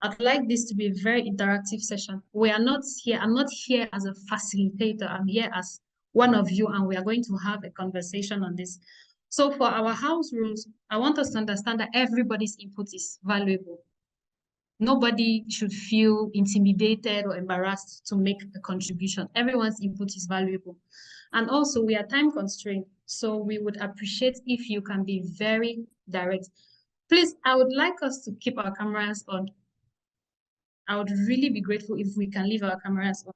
I'd like this to be a very interactive session. We are not here, I'm not here as a facilitator, I'm here as one of you, and we are going to have a conversation on this. So for our house rules, I want us to understand that everybody's input is valuable. Nobody should feel intimidated or embarrassed to make a contribution. Everyone's input is valuable. And also, we are time constrained, so we would appreciate if you can be very direct. Please, I would like us to keep our cameras on. I would really be grateful if we can leave our cameras on.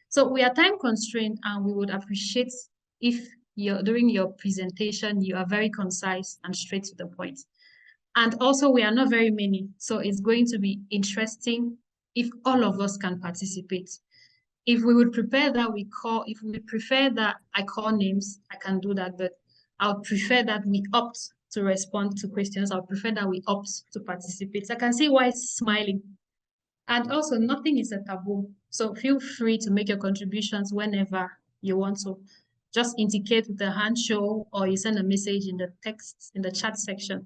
So we are time constrained, and we would appreciate if during your presentation, you are very concise and straight to the point. And also, we are not very many, so it's going to be interesting if all of us can participate. If we would prepare that if we prefer that I call names, I can do that, but I would prefer that we opt to respond to questions. I would prefer that we opt to participate. I can see why it's smiling. And also, nothing is a taboo. So feel free to make your contributions whenever you want to. Just indicate with a hand show, or you send a message in the text, in the chat section.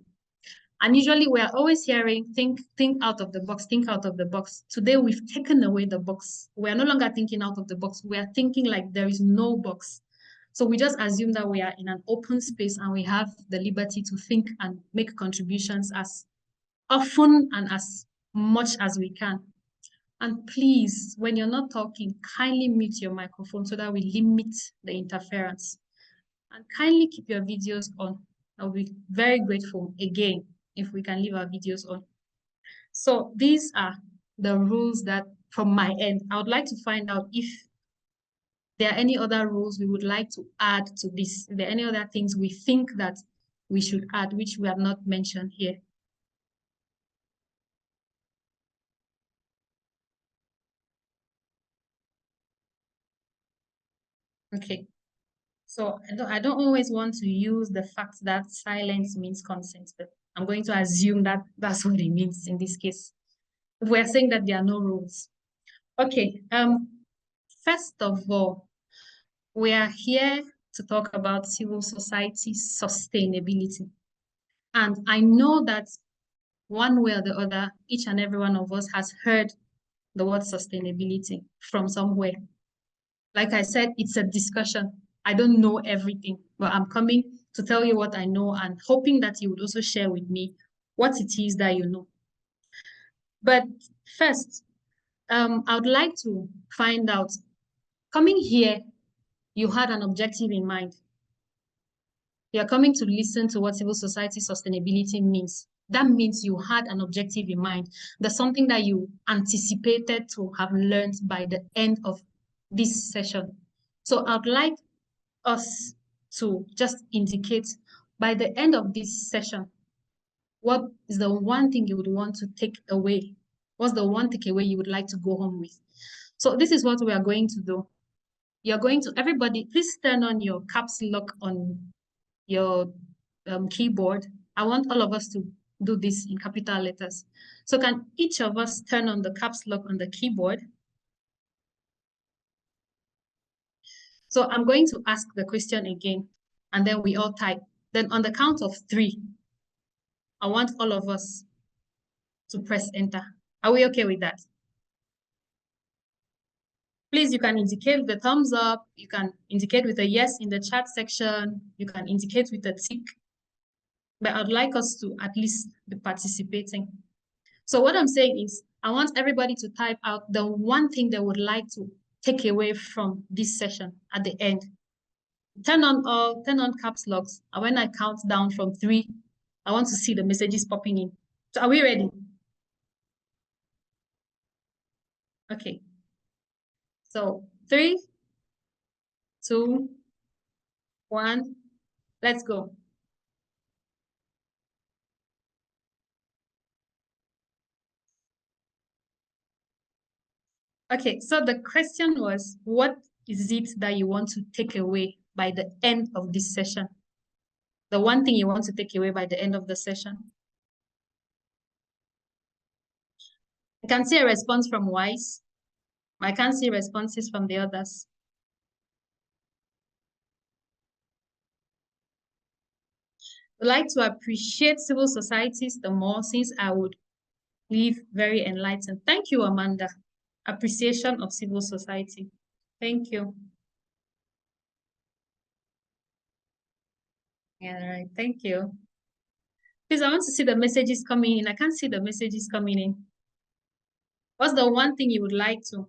And usually we are always hearing, think out of the box, think out of the box. Today we've taken away the box. We are no longer thinking out of the box. We are thinking like there is no box. So we just assume that we are in an open space and we have the liberty to think and make contributions as often and as much as we can. And please, when you're not talking, kindly mute your microphone so that we limit the interference. And kindly keep your videos on. I'll be very grateful again if we can leave our videos on. So these are the rules that from my end, I would like to find out if there are any other rules we would like to add to this. If there are any other things we think that we should add, which we have not mentioned here. Okay. So I don't always want to use the fact that silence means consent, but I'm going to assume that that's what it means in this case. We're saying that there are no rules. Okay. First of all, we are here to talk about civil society sustainability. And I know that one way or the other, each and every one of us has heard the word sustainability from somewhere. Like I said, it's a discussion. I don't know everything, but I'm coming to tell you what I know and hoping that you would also share with me what it is that you know. But first, I would like to find out, coming here, you had an objective in mind. You're coming to listen to what civil society sustainability means. That means you had an objective in mind. There's something that you anticipated to have learned by the end of this session. So I'd like us to just indicate by the end of this session, what is the one thing you would want to take away? What's the one takeaway you would like to go home with? So this is what we are going to do. You're going to, everybody, please turn on your caps lock on your keyboard. I want all of us to do this in capital letters. So can each of us turn on the caps lock on the keyboard? So I'm going to ask the question again, and then we all type. Then on the count of 3, I want all of us to press enter. Are we okay with that? Please, you can indicate the thumbs up. You can indicate with a yes in the chat section. You can indicate with a tick. But I'd like us to at least be participating. So what I'm saying is, I want everybody to type out the one thing they would like to take away from this session at the end. Turn on caps locks. And when I count down from 3, I want to see the messages popping in. So are we ready? Okay. So 3, 2, 1, let's go. Okay, so the question was, what is it that you want to take away by the end of this session? The one thing you want to take away by the end of the session? I can see a response from Wise. I can't see responses from the others. I'd like to appreciate civil societies the more, since I would leave very enlightened. Thank you, Amanda. Appreciation of civil society. Thank you. All right, thank you. Please, I want to see the messages coming in. I can't see the messages coming in. What's the one thing you would like to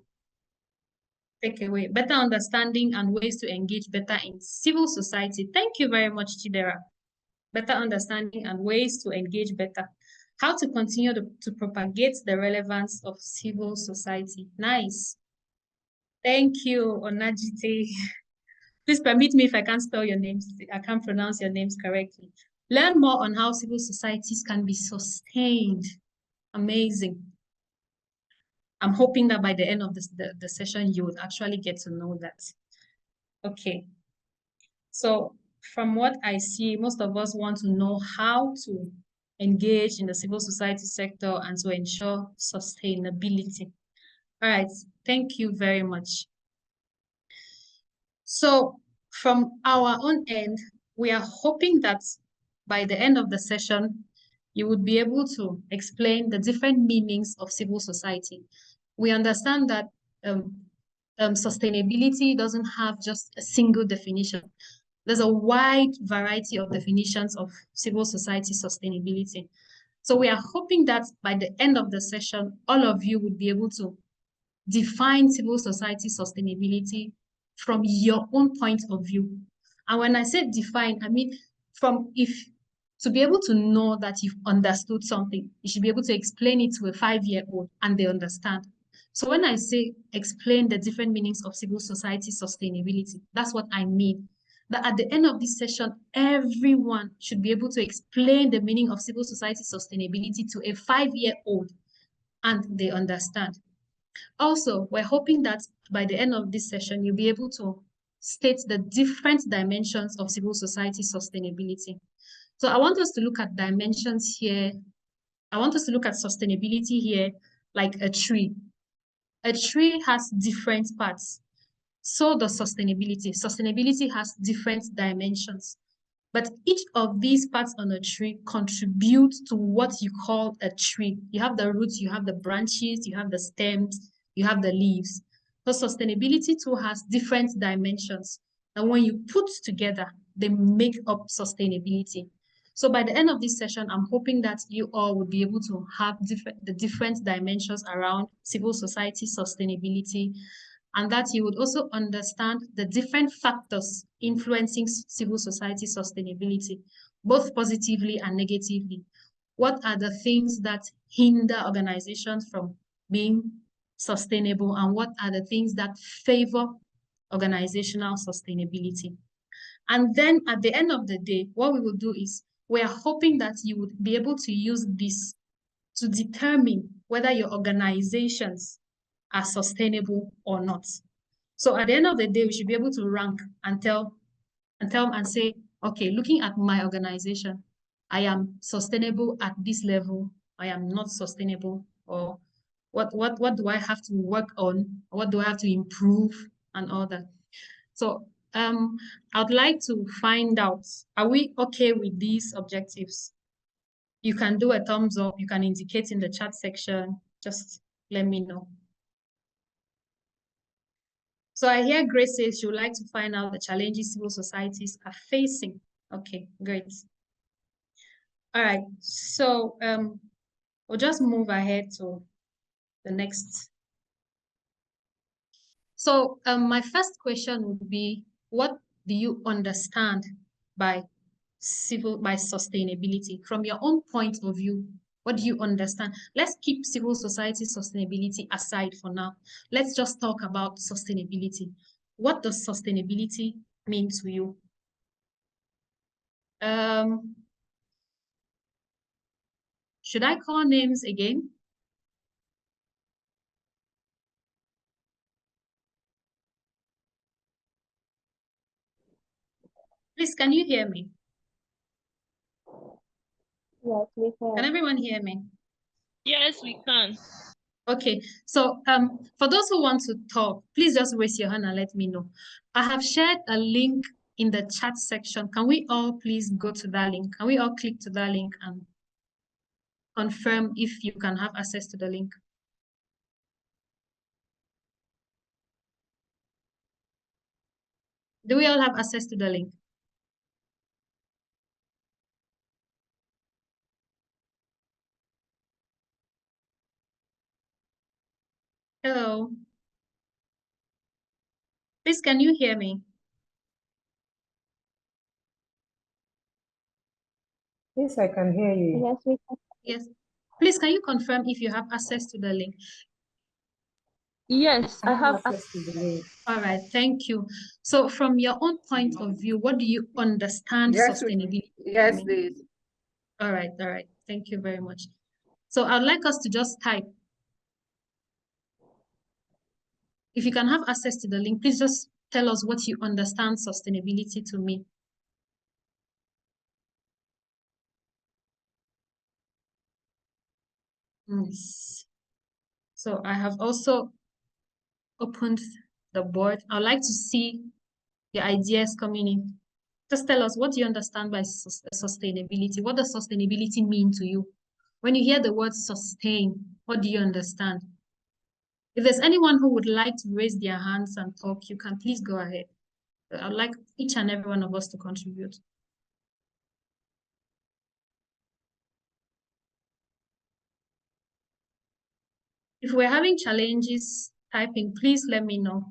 take away? Better understanding and ways to engage better in civil society. Thank you very much, Chidera. Better understanding and ways to engage better. How to continue to propagate the relevance of civil society. Nice. Thank you, Onajite. Please permit me if I can't spell your names, I can't pronounce your names correctly. Learn more on how civil societies can be sustained. Amazing. I'm hoping that by the end of the session, you would actually get to know that. Okay. So from what I see, most of us want to know how to engage in the civil society sector and to ensure sustainability. All right. Thank you very much. So from our own end, we are hoping that by the end of the session, you would be able to explain the different meanings of civil society. We understand that sustainability doesn't have just a single definition. There's a wide variety of definitions of civil society sustainability. So we are hoping that by the end of the session, all of you would be able to define civil society sustainability from your own point of view. And when I say define, I mean to be able to know that you've understood something, you should be able to explain it to a 5-year-old and they understand. So when I say explain the different meanings of civil society sustainability, that's what I mean. That at the end of this session, everyone should be able to explain the meaning of civil society sustainability to a 5-year-old and they understand. Also, we're hoping that by the end of this session, you'll be able to state the different dimensions of civil society sustainability. So I want us to look at dimensions here. I want us to look at sustainability here like a tree. A tree has different parts. So does sustainability. Sustainability has different dimensions. But each of these parts on a tree contribute to what you call a tree. You have the roots, you have the branches, you have the stems, you have the leaves. So sustainability too has different dimensions. And when you put together, they make up sustainability. So by the end of this session, I'm hoping that you all will be able to have the different dimensions around civil society sustainability, and that you would also understand the different factors influencing civil society sustainability, both positively and negatively. What are the things that hinder organizations from being sustainable, and what are the things that favor organizational sustainability? And then at the end of the day, what we will do is we are hoping that you would be able to use this to determine whether your organizations are sustainable or not. So at the end of the day, we should be able to rank and tell and say, okay, looking at my organization, I am sustainable at this level, I am not sustainable, or what do I have to work on, what do I have to improve, and all that. So I'd like to find out, are we okay with these objectives? You can do a thumbs up, you can indicate in the chat section, just let me know. So I hear Grace says she would like to find out the challenges civil societies are facing. Okay, great. All right, so we'll just move ahead to the next. So my first question would be, what do you understand by sustainability? From your own point of view, what do you understand? Let's keep civil society sustainability aside for now. Let's just talk about sustainability. What does sustainability mean to you? Should I call names again? Please, can you hear me? Yes, we can. Can everyone hear me? Yes, we can. Okay, so for those who want to talk, please just raise your hand and let me know. I have shared a link in the chat section. Can we all please go to that link? Can we all click to that link and confirm if you can have access to the link. Do we all have access to the link? Hello. Please, can you hear me? Yes, I can hear you. Yes, we can. Yes. Please, can you confirm if you have access to the link? Yes, I have access to the link. All right, thank you. So from your own point of view, what do you understand Yes, sustainability? yes, please. All right, all right. Thank you very much. So I'd like us to just type. If you can have access to the link, please just tell us what you understand sustainability to mean. Nice. So I have also opened the board. I'd like to see your ideas coming in. Just tell us, what do you understand by sustainability? What does sustainability mean to you? When you hear the word sustain, what do you understand? If there's anyone who would like to raise their hands and talk, you can please go ahead. I'd like each and every one of us to contribute. If we're having challenges typing, please let me know.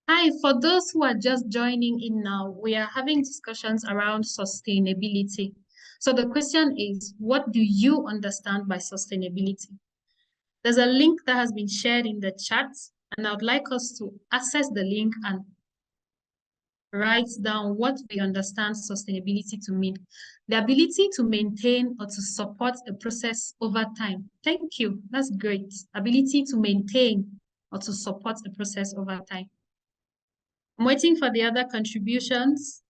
Hi, for those who are just joining in now, we are having discussions around sustainability. So the question is, what do you understand by sustainability? There's a link that has been shared in the chat, and I would like us to access the link and write down what we understand sustainability to mean. The ability to maintain or to support a process over time. Thank you. That's great. Ability to maintain or to support a process over time. I'm waiting for the other contributions.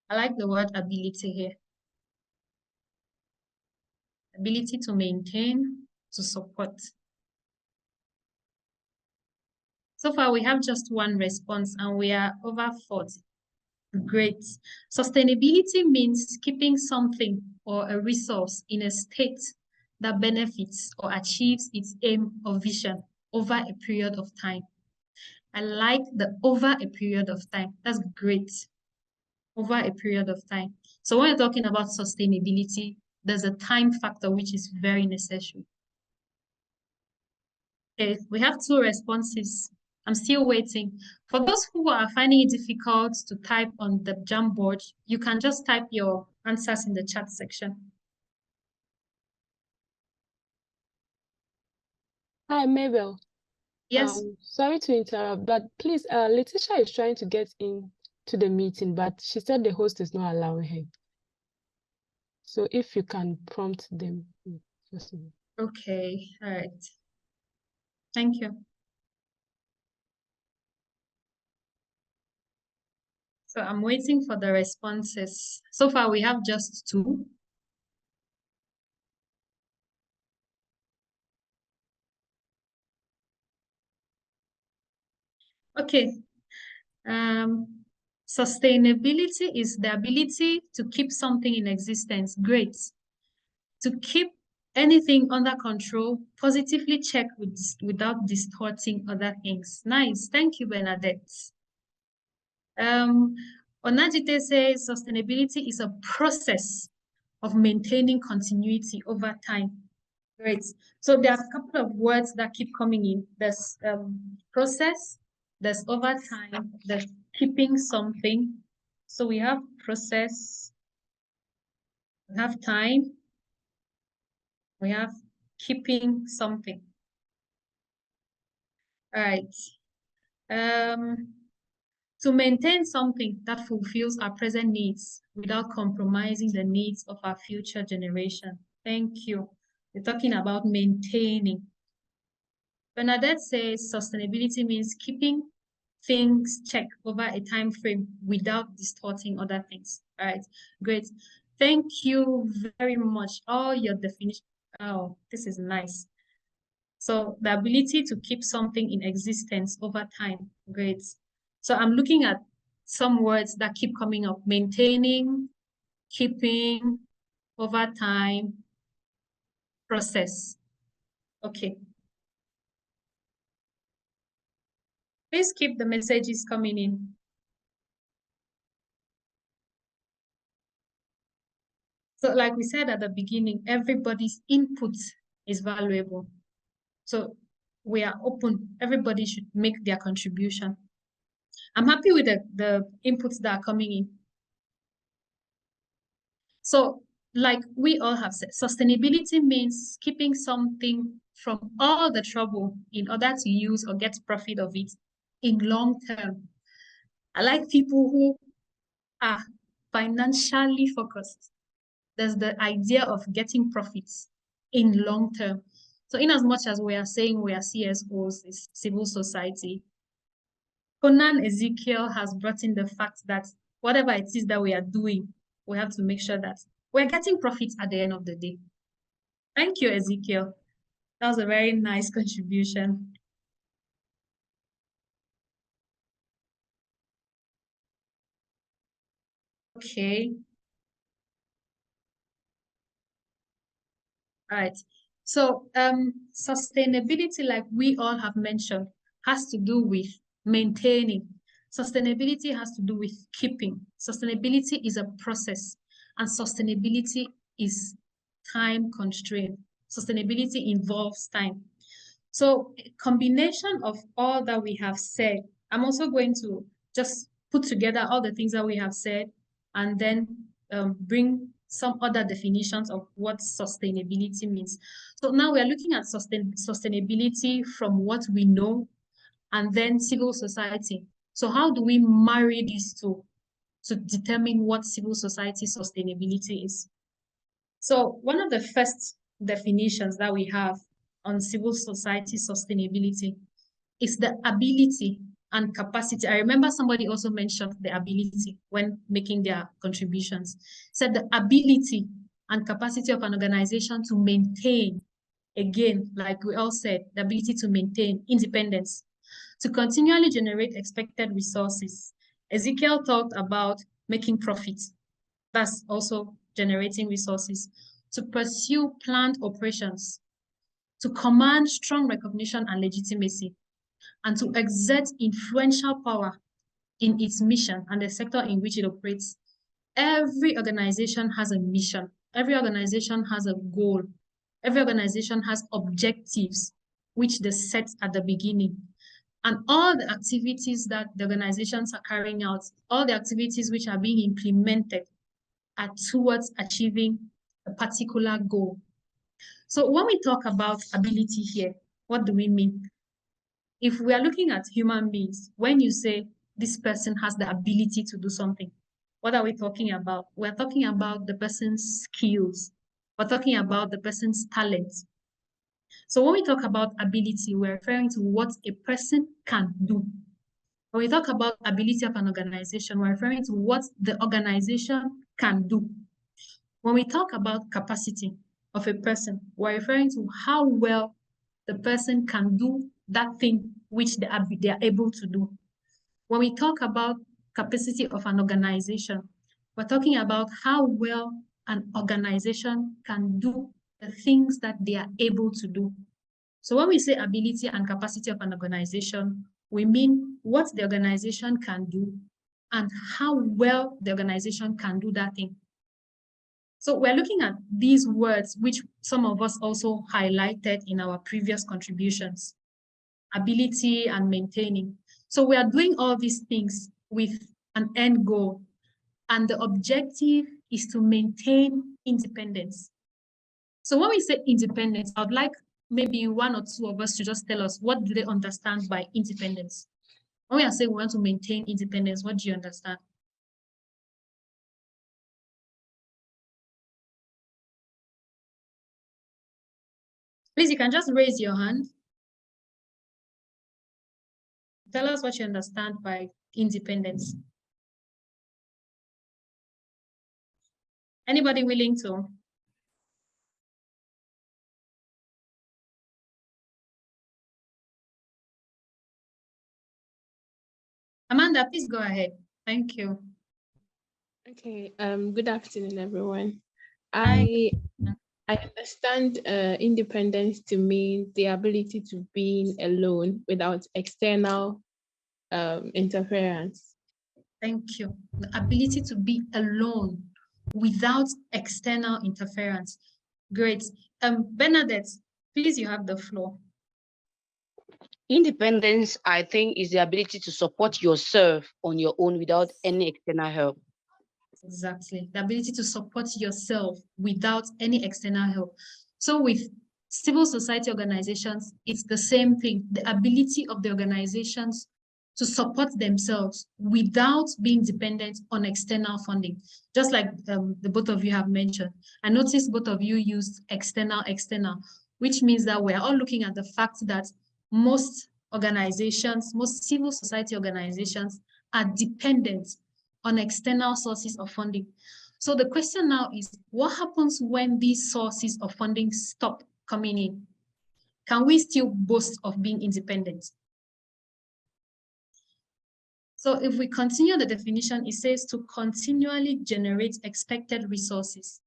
I like the word ability here. Ability to maintain, to support. So far, we have just one response and we are over 40. Great. Sustainability means keeping something or a resource in a state that benefits or achieves its aim or vision over a period of time. I like the over a period of time. That's great. Over a period of time. So when you're talking about sustainability, there's a time factor which is very necessary. Okay, we have two responses. I'm still waiting. For those who are finding it difficult to type on the Jamboard, you can just type your answers in the chat section. Hi, Mabel. Yes. Sorry to interrupt, but please, Letitia is trying to get in to the meeting, but she said the host is not allowing her. So if you can prompt them. Okay, all right. Thank you. So I'm waiting for the responses. So far, we have just two. Okay. Sustainability is the ability to keep something in existence. Great. To keep anything under control, positively check without distorting other things. Nice. Thank you, Bernadette. Onajite says sustainability is a process of maintaining continuity over time. Great. So there are a couple of words that keep coming in. There's process, there's over time, there's keeping something. So we have process, we have time, We have keeping something. All right. To maintain something that fulfills our present needs without compromising the needs of our future generation. Thank you. We're talking about maintaining. Bernadette says sustainability means keeping things check over a time frame without distorting other things. All right, great. Thank you very much. All your definition. Oh, this is nice. So the ability to keep something in existence over time. Great. So I'm looking at some words that keep coming up. Maintaining, keeping, over time, process. Okay. Please keep the messages coming in. So like we said at the beginning, everybody's input is valuable. So we are open. Everybody should make their contribution. I'm happy with the inputs that are coming in. So like we all have said, sustainability means keeping something from all the trouble in order to use or get profit of it in long term. I like people who are financially focused. There's the idea of getting profits in long term. So in as much as we are saying we are CSOs, is civil society, Conan Ezekiel has brought in the fact that whatever it is that we are doing, we have to make sure that we're getting profits at the end of the day. Thank you, Ezekiel. That was a very nice contribution. Okay. All right. So sustainability, like we all have mentioned, has to do with maintaining. Sustainability has to do with keeping. Sustainability is a process, and sustainability is time constrained. Sustainability involves time. So a combination of all that we have said, I'm also going to just put together all the things that we have said and then bring some other definitions of what sustainability means. So now we are looking at sustainability from what we know and then civil society. So how do we marry these two to determine what civil society sustainability is? So one of the first definitions that we have on civil society sustainability is the ability and capacity. I remember somebody also mentioned the ability when making their contributions. Said the ability and capacity of an organization to maintain, again, like we all said, the ability to maintain independence, to continually generate expected resources. Ezekiel talked about making profits. That's also generating resources, to pursue planned operations, to command strong recognition and legitimacy, and to exert influential power in its mission and the sector in which it operates. Every organization has a mission. Every organization has a goal. Every organization has objectives, which they set at the beginning. And all the activities that the organizations are carrying out, all the activities which are being implemented are towards achieving a particular goal. So when we talk about ability here, what do we mean? If we are looking at human beings, when you say this person has the ability to do something, what are we talking about? We're talking about the person's skills. We're talking about the person's talent. So when we talk about ability, we're referring to what a person can do. When we talk about ability of an organization, we're referring to what the organization can do. When we talk about capacity of a person, we're referring to how well the person can do that thing which they are able to do. When we talk about capacity of an organization, we're talking about how well an organization can do the things that they are able to do. So when we say ability and capacity of an organization, we mean what the organization can do and how well the organization can do that thing. So we're looking at these words, which some of us also highlighted in our previous contributions, ability and maintaining. So we are doing all these things with an end goal, and the objective is to maintain independence. So when we say independence, I would like maybe one or two of us to just tell us, what do they understand by independence? When we are saying we want to maintain independence, what do you understand? Please, you can just raise your hand. Tell us what you understand by independence. Anybody willing to? Amanda, please go ahead. Thank you. Okay, good afternoon, everyone. Hi. I understand independence to mean the ability to be alone without external interference. Thank you. The ability to be alone without external interference. Great. Bernadette, please, you have the floor. Independence, I think, is the ability to support yourself on your own without any external help. Exactly. The ability to support yourself without any external help. So with civil society organizations, it's the same thing. The ability of the organizations to support themselves without being dependent on external funding. Just like the both of you have mentioned. I noticed both of you used external, which means that we're all looking at the fact that most organizations, most civil society organizations are dependent on external sources of funding. So the question now is, what happens when these sources of funding stop coming in? Can we still boast of being independent? So if we continue the definition, it says to continually generate expected resources.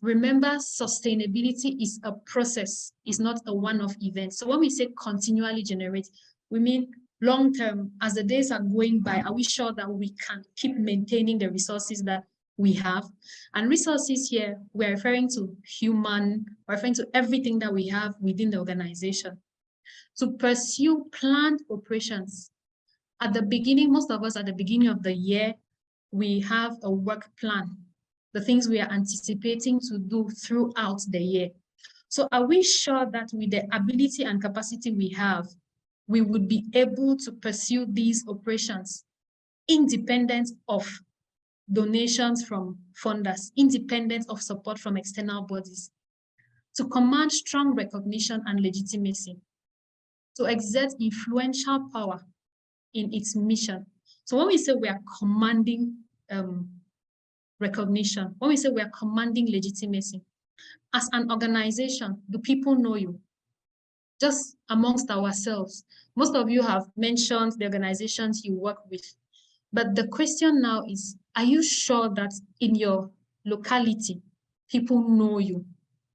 Remember, sustainability is a process, it's not a one-off event. So when we say continually generate, we mean long-term. As the days are going by, are we sure that we can keep maintaining the resources that we have? And resources here, we're referring to human, we're referring to everything that we have within the organization. To pursue planned operations. At the beginning, most of us at the beginning of the year, we have a work plan, the things we are anticipating to do throughout the year. So are we sure that with the ability and capacity we have, we would be able to pursue these operations independent of donations from funders, independent of support from external bodies, to command strong recognition and legitimacy, to exert influential power in its mission? So when we say we are commanding recognition, when we say we are commanding legitimacy, as an organization, do people know you? Just amongst ourselves. Most of you have mentioned the organizations you work with. But the question now is, are you sure that in your locality, people know you?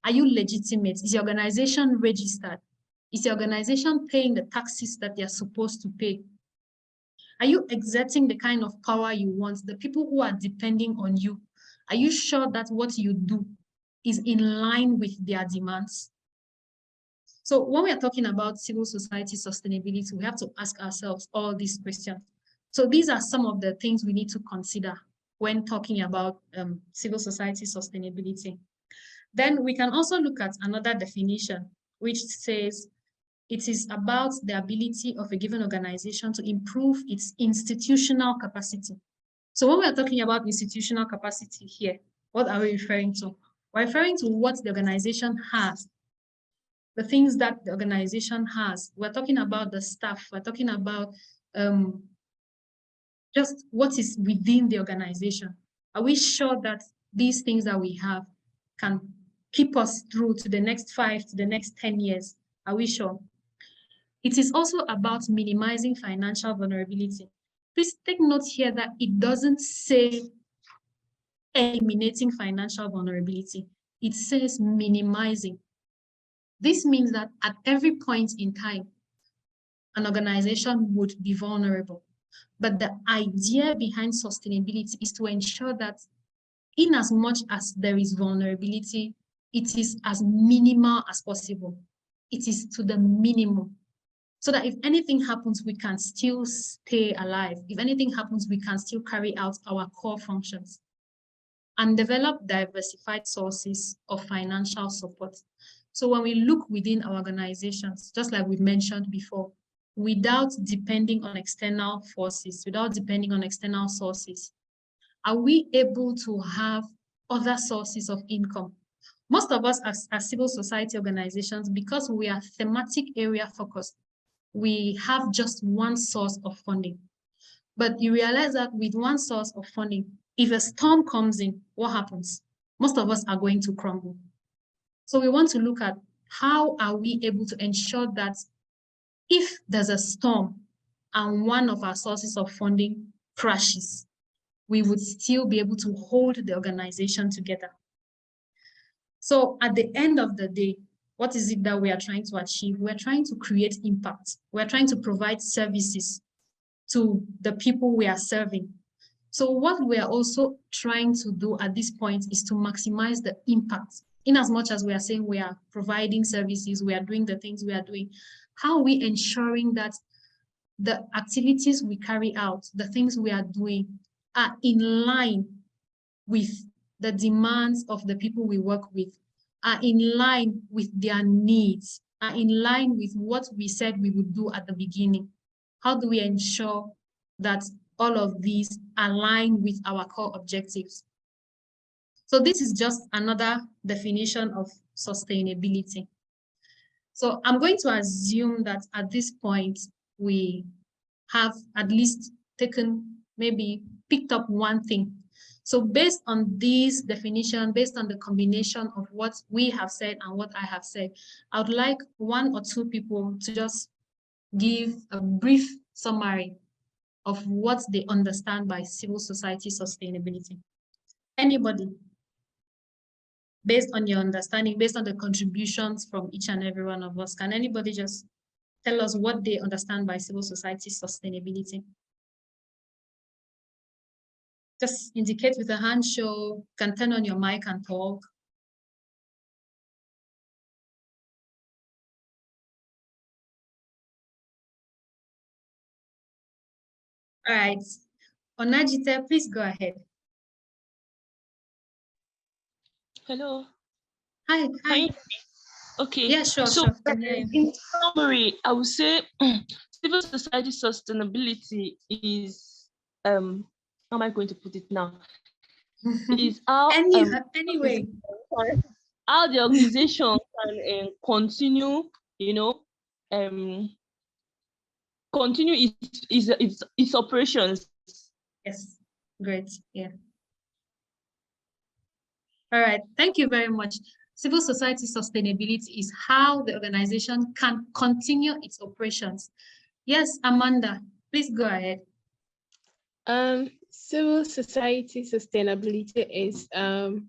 Are you legitimate? Is your organization registered? Is your organization paying the taxes that they're supposed to pay? Are you exerting the kind of power you want? The people who are depending on you, are you sure that what you do is in line with their demands? So when we are talking about civil society sustainability, we have to ask ourselves all these questions. So these are some of the things we need to consider when talking about civil society sustainability. Then we can also look at another definition, which says it is about the ability of a given organization to improve its institutional capacity. So when we are talking about institutional capacity here, what are we referring to? We're referring to what the organization has, the things that the organization has. We're talking about the staff. We're talking about just what is within the organization. Are we sure that these things that we have can keep us through to the next 5, to the next 10 years? Are we sure? It is also about minimizing financial vulnerability. Please take note here that it doesn't say eliminating financial vulnerability. It says minimizing. This means that at every point in time, an organization would be vulnerable. But the idea behind sustainability is to ensure that in as much as there is vulnerability, it is as minimal as possible. It is to the minimum. So that if anything happens, we can still stay alive. If anything happens, we can still carry out our core functions. and develop diversified sources of financial support. So when we look within our organizations, just like we mentioned before, without depending on external forces, without depending on external sources, are we able to have other sources of income? Most of us as civil society organizations, because we are thematic area focused, we have just one source of funding. But you realize that with one source of funding, if a storm comes in, what happens? Most of us are going to crumble. So we want to look at how are we able to ensure that if there's a storm and one of our sources of funding crashes, we would still be able to hold the organization together. So at the end of the day, what is it that we are trying to achieve? We're trying to create impact. We're trying to provide services to the people we are serving. So what we are also trying to do at this point is to maximize the impact. In as much as we are saying we are providing services, we are doing the things we are doing, how are we ensuring that the activities we carry out, the things we are doing, are in line with the demands of the people we work with, are in line with their needs, are in line with what we said we would do at the beginning? How do we ensure that all of these align with our core objectives? So this is just another definition of sustainability. So I'm going to assume that at this point, we have at least taken, maybe picked up one thing. So based on this definition, based on the combination of what we have said and what I have said, I would like one or two people to just give a brief summary of what they understand by civil society sustainability. Anybody? Based on your understanding, based on the contributions from each and every one of us, can anybody just tell us what they understand by civil society sustainability? Just indicate with a hand show, can turn on your mic and talk. All right, Onajite, please go ahead. Hello. Hi. Okay. Yeah, sure. In summary, I would say civil society sustainability is how am I going to put it now? Is how anyway how the organization can continue, continue its operations. Yes, great. Yeah. All right, thank you very much. Civil society sustainability is how the organization can continue its operations. Yes, Amanda, please go ahead. Civil society sustainability is how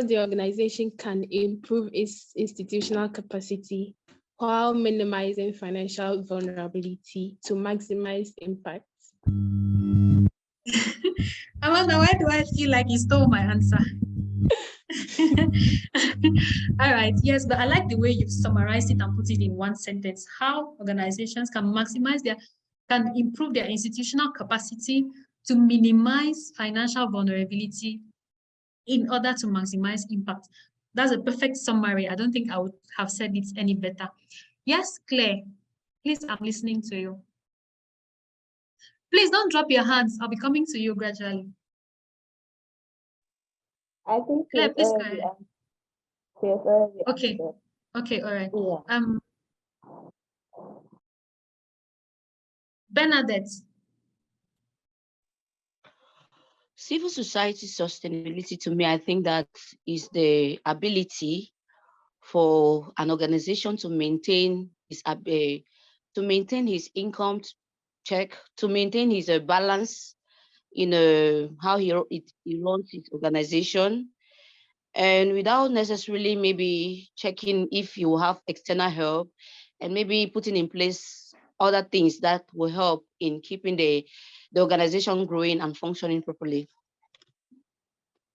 the organization can improve its institutional capacity while minimizing financial vulnerability to maximize impact. Amanda, why do I feel like you stole my answer? All right, yes, but I like the way you've summarized it and put it in one sentence. How organizations can can improve their institutional capacity to minimize financial vulnerability in order to maximize impact. That's a perfect summary. I don't think I would have said it any better. Yes, Claire, please, I'm listening to you. Please don't drop your hands. I'll be coming to you gradually. I think Claire, please go ahead. Okay. Okay, all right. Yeah. Bernadette. Civil society sustainability, to me, I think that is the ability for an organization to maintain his income check, to maintain his balance in how he runs his organization, and without necessarily maybe checking if you have external help, and maybe putting in place other things that will help in keeping the organization growing and functioning properly.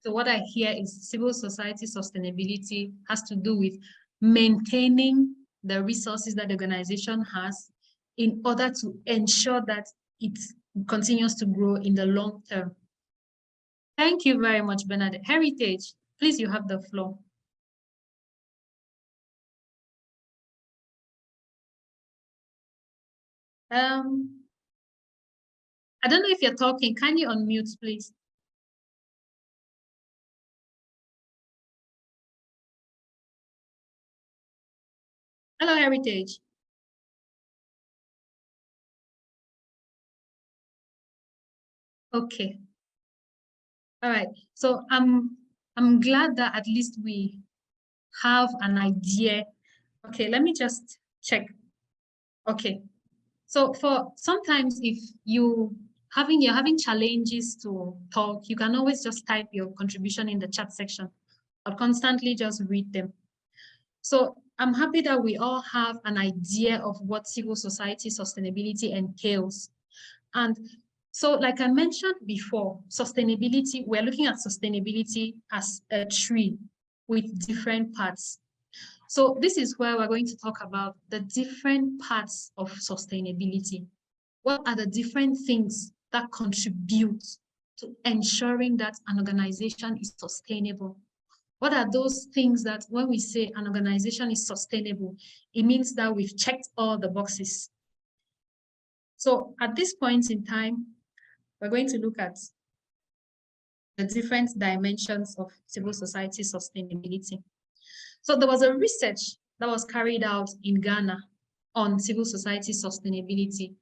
So what I hear is civil society sustainability has to do with maintaining the resources that the organization has in order to ensure that it continues to grow in the long term. Thank you very much, Bernadette. Heritage, please, you have the floor. I don't know if you're talking. Can you unmute, please? Hello, Heritage. Okay. All right. So I'm glad that at least we have an idea. Okay, let me just check. Okay. So for sometimes if you're having challenges to talk, you can always just type your contribution in the chat section or constantly just read them. So I'm happy that we all have an idea of what civil society sustainability entails. And so like I mentioned before, sustainability, we're looking at sustainability as a tree with different parts. So this is where we're going to talk about the different parts of sustainability. What are the different things that contribute to ensuring that an organization is sustainable? What are those things that when we say an organization is sustainable, it means that we've checked all the boxes. So at this point in time, we're going to look at the different dimensions of civil society sustainability. So there was a research that was carried out in Ghana on civil society sustainability.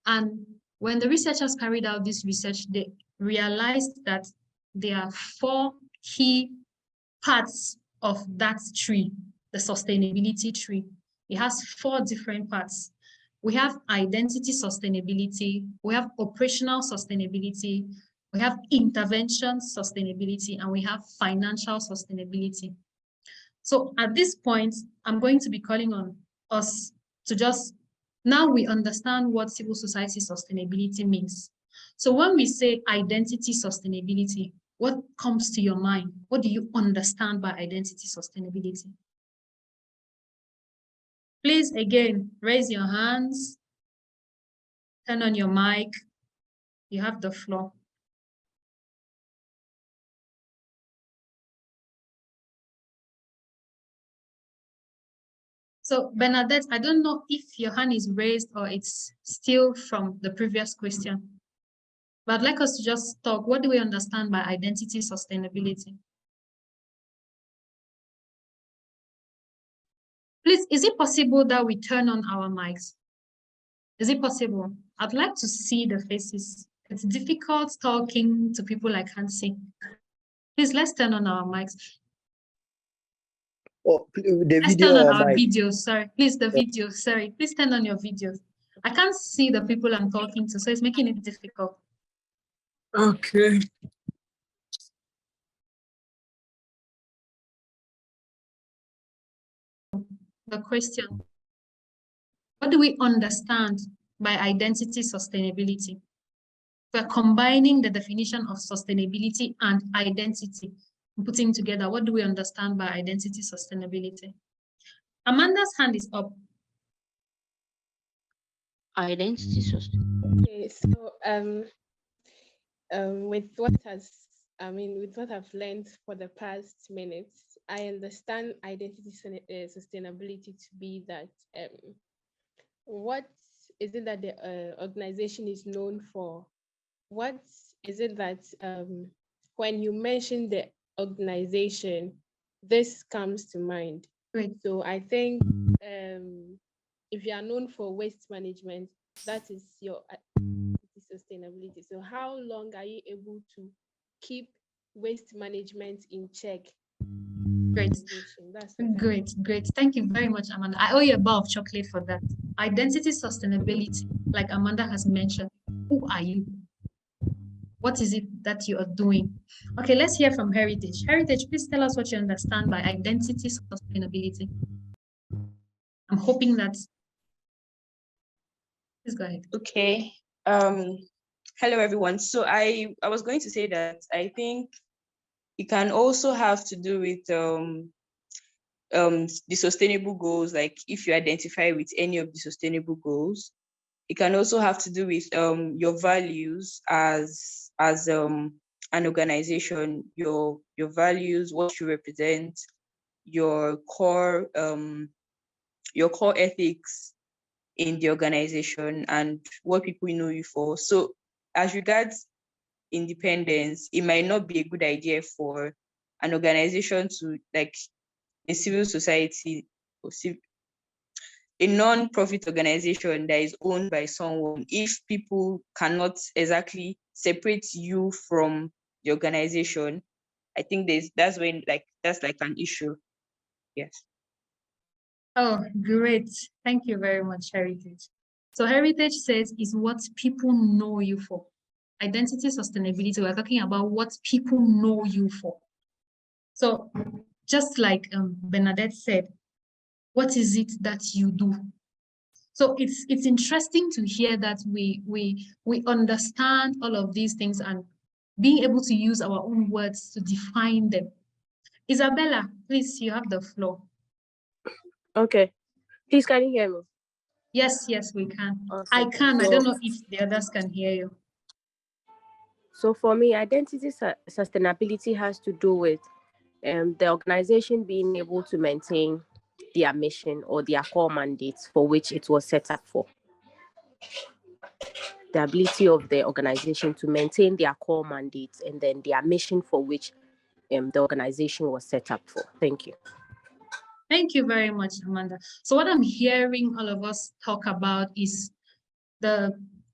And when the researchers carried out this research, they realized that there are 4 key parts of that tree, the sustainability tree. It has 4 different parts. We have identity sustainability, we have operational sustainability, we have intervention sustainability, and we have financial sustainability. So at this point, I'm going to be calling on us to just, now we understand what civil society sustainability means. So when we say identity sustainability, what comes to your mind? What do you understand by identity sustainability? Please, again, raise your hands, turn on your mic. You have the floor. So Bernadette, I don't know if your hand is raised or it's still from the previous question. But I'd like us to just talk. What do we understand by identity sustainability? Please, is it possible that we turn on our mics? Is it possible? I'd like to see the faces. It's difficult talking to people I can't see. Please, let's turn on our mics. Oh, the Let's video turn on or our mic? videos. Sorry, please, the video. Sorry, please turn on your videos. I can't see the people I'm talking to, so it's making it difficult. Okay. The question, what do we understand by identity sustainability? We're combining the definition of sustainability and identity, putting together, what do we understand by identity sustainability? Amanda's hand is up. Identity sustainability. Okay, so with what I've learned for the past minutes, I understand identity sustainability to be that what is it that the organization is known for? What is it that when you mention the organization, this comes to mind? Great. So I think if you are known for waste management, that is your sustainability. So how long are you able to keep waste management in check? Great. That's what Great. Thank you very much, Amanda. I owe you a bar of chocolate for that. Identity sustainability, like Amanda has mentioned. Who are you? What is it that you are doing? Okay, let's hear from Heritage. Heritage, please tell us what you understand by identity sustainability. I'm hoping that. Please go ahead. Okay. Hello everyone. So I was going to say that I think it can also have to do with the sustainable goals. Like if you identify with any of the sustainable goals, it can also have to do with your values as an organization, your values, what you represent, your core ethics in the organization, and what people know you for. So as regards independence, it might not be a good idea for an organization to, like a civil society or a non-profit organization that is owned by someone, if people cannot exactly separate you from the organization, I think that's when that's like an issue. Yes. Oh, great. Thank you very much, Heritage. So Heritage says is what people know you for. Identity sustainability, we're talking about what people know you for. So just like Bernadette said, what is it that you do? So it's interesting to hear that we understand all of these things and being able to use our own words to define them. Isabella, please, you have the floor. Okay. Please, can you hear me? Yes, we can. Awesome. I can. I So- don't know if the others can hear you. So for me, identity sustainability has to do with the organization being able to maintain their mission or their core mandates for which it was set up for. The ability of the organization to maintain their core mandates and then their mission for which the organization was set up for. Thank you. Thank you very much, Amanda. So what I'm hearing all of us talk about is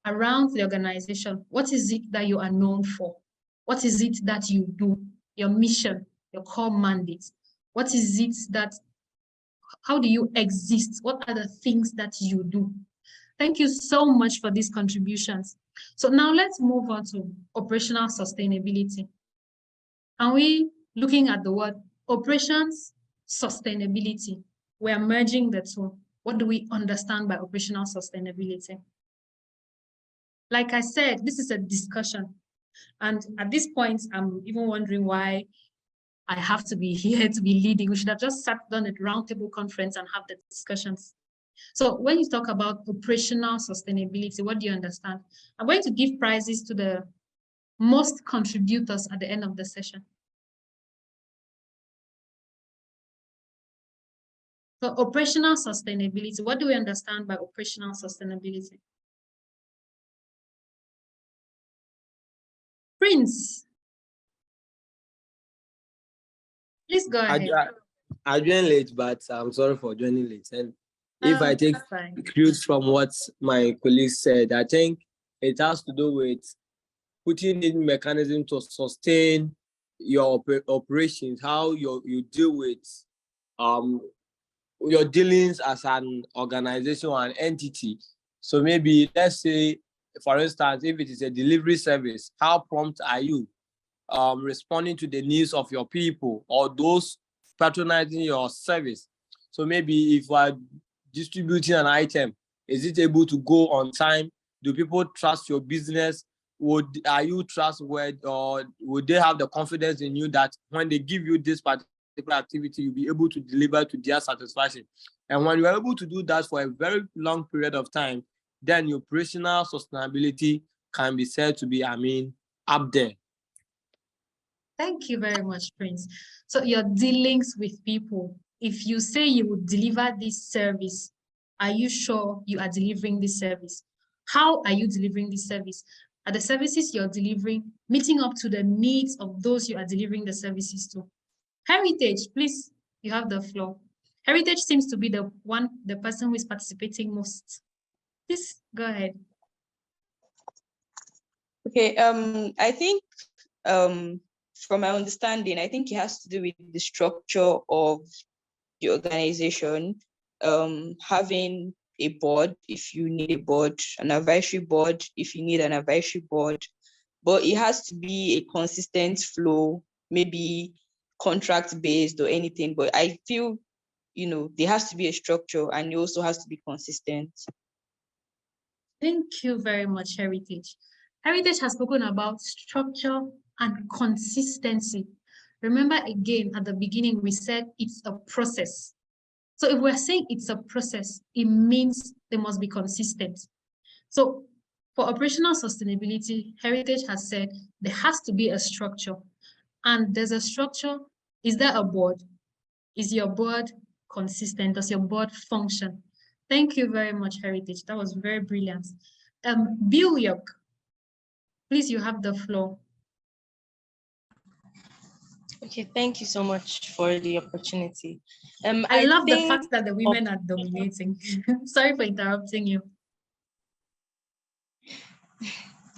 around the organization. What is it that you are known for? What is it that you do? Your mission, your core mandate. What is it how do you exist? What are the things that you do? Thank you so much for these contributions. So now let's move on to operational sustainability. Are we looking at the word operations sustainability? We are merging the two. What do we understand by operational sustainability? Like I said, this is a discussion. And at this point, I'm even wondering why I have to be here to be leading. We should have just sat down at roundtable conference and have the discussions. So when you talk about operational sustainability, what do you understand? I'm going to give prizes to the most contributors at the end of the session. So operational sustainability, what do we understand by operational sustainability? Prince, please go ahead. I joined late, but I'm sorry for joining late. And if I take cues from what my colleagues said, I think it has to do with putting in mechanism to sustain your operations, how you deal with your dealings as an organization or an entity. So maybe let's say, for instance, if it is a delivery service, how prompt are you responding to the needs of your people or those patronizing your service? So maybe if you are distributing an item, is it able to go on time? Do people trust your business? Are you trustworthy, or would they have the confidence in you that when they give you this particular activity, you'll be able to deliver to their satisfaction? And when you're able to do that for a very long period of time, then your operational sustainability can be said to be, up there. Thank you very much, Prince. So your dealings with people, if you say you would deliver this service, are you sure you are delivering this service? How are you delivering this service? Are the services you're delivering meeting up to the needs of those you are delivering the services to? Heritage, please, you have the floor. Heritage seems to be the person who is participating most. Please go ahead. Okay, I think from my understanding, I think it has to do with the structure of the organization, having a board if you need a board, an advisory board if you need an advisory board, but it has to be a consistent flow, maybe contract based or anything. But I feel, there has to be a structure and it also has to be consistent. Thank you very much, Heritage. Heritage has spoken about structure and consistency. Remember again, at the beginning, we said it's a process. So if we're saying it's a process, it means they must be consistent. So For operational sustainability, Heritage has said there has to be a structure. And there's a structure. Is there a board? Is your board consistent? Does your board function? Thank you very much, Heritage. That was very brilliant. Bill York, please, you have the floor. Okay, thank you so much for the opportunity. I love the fact that the women are dominating. Sorry for interrupting you.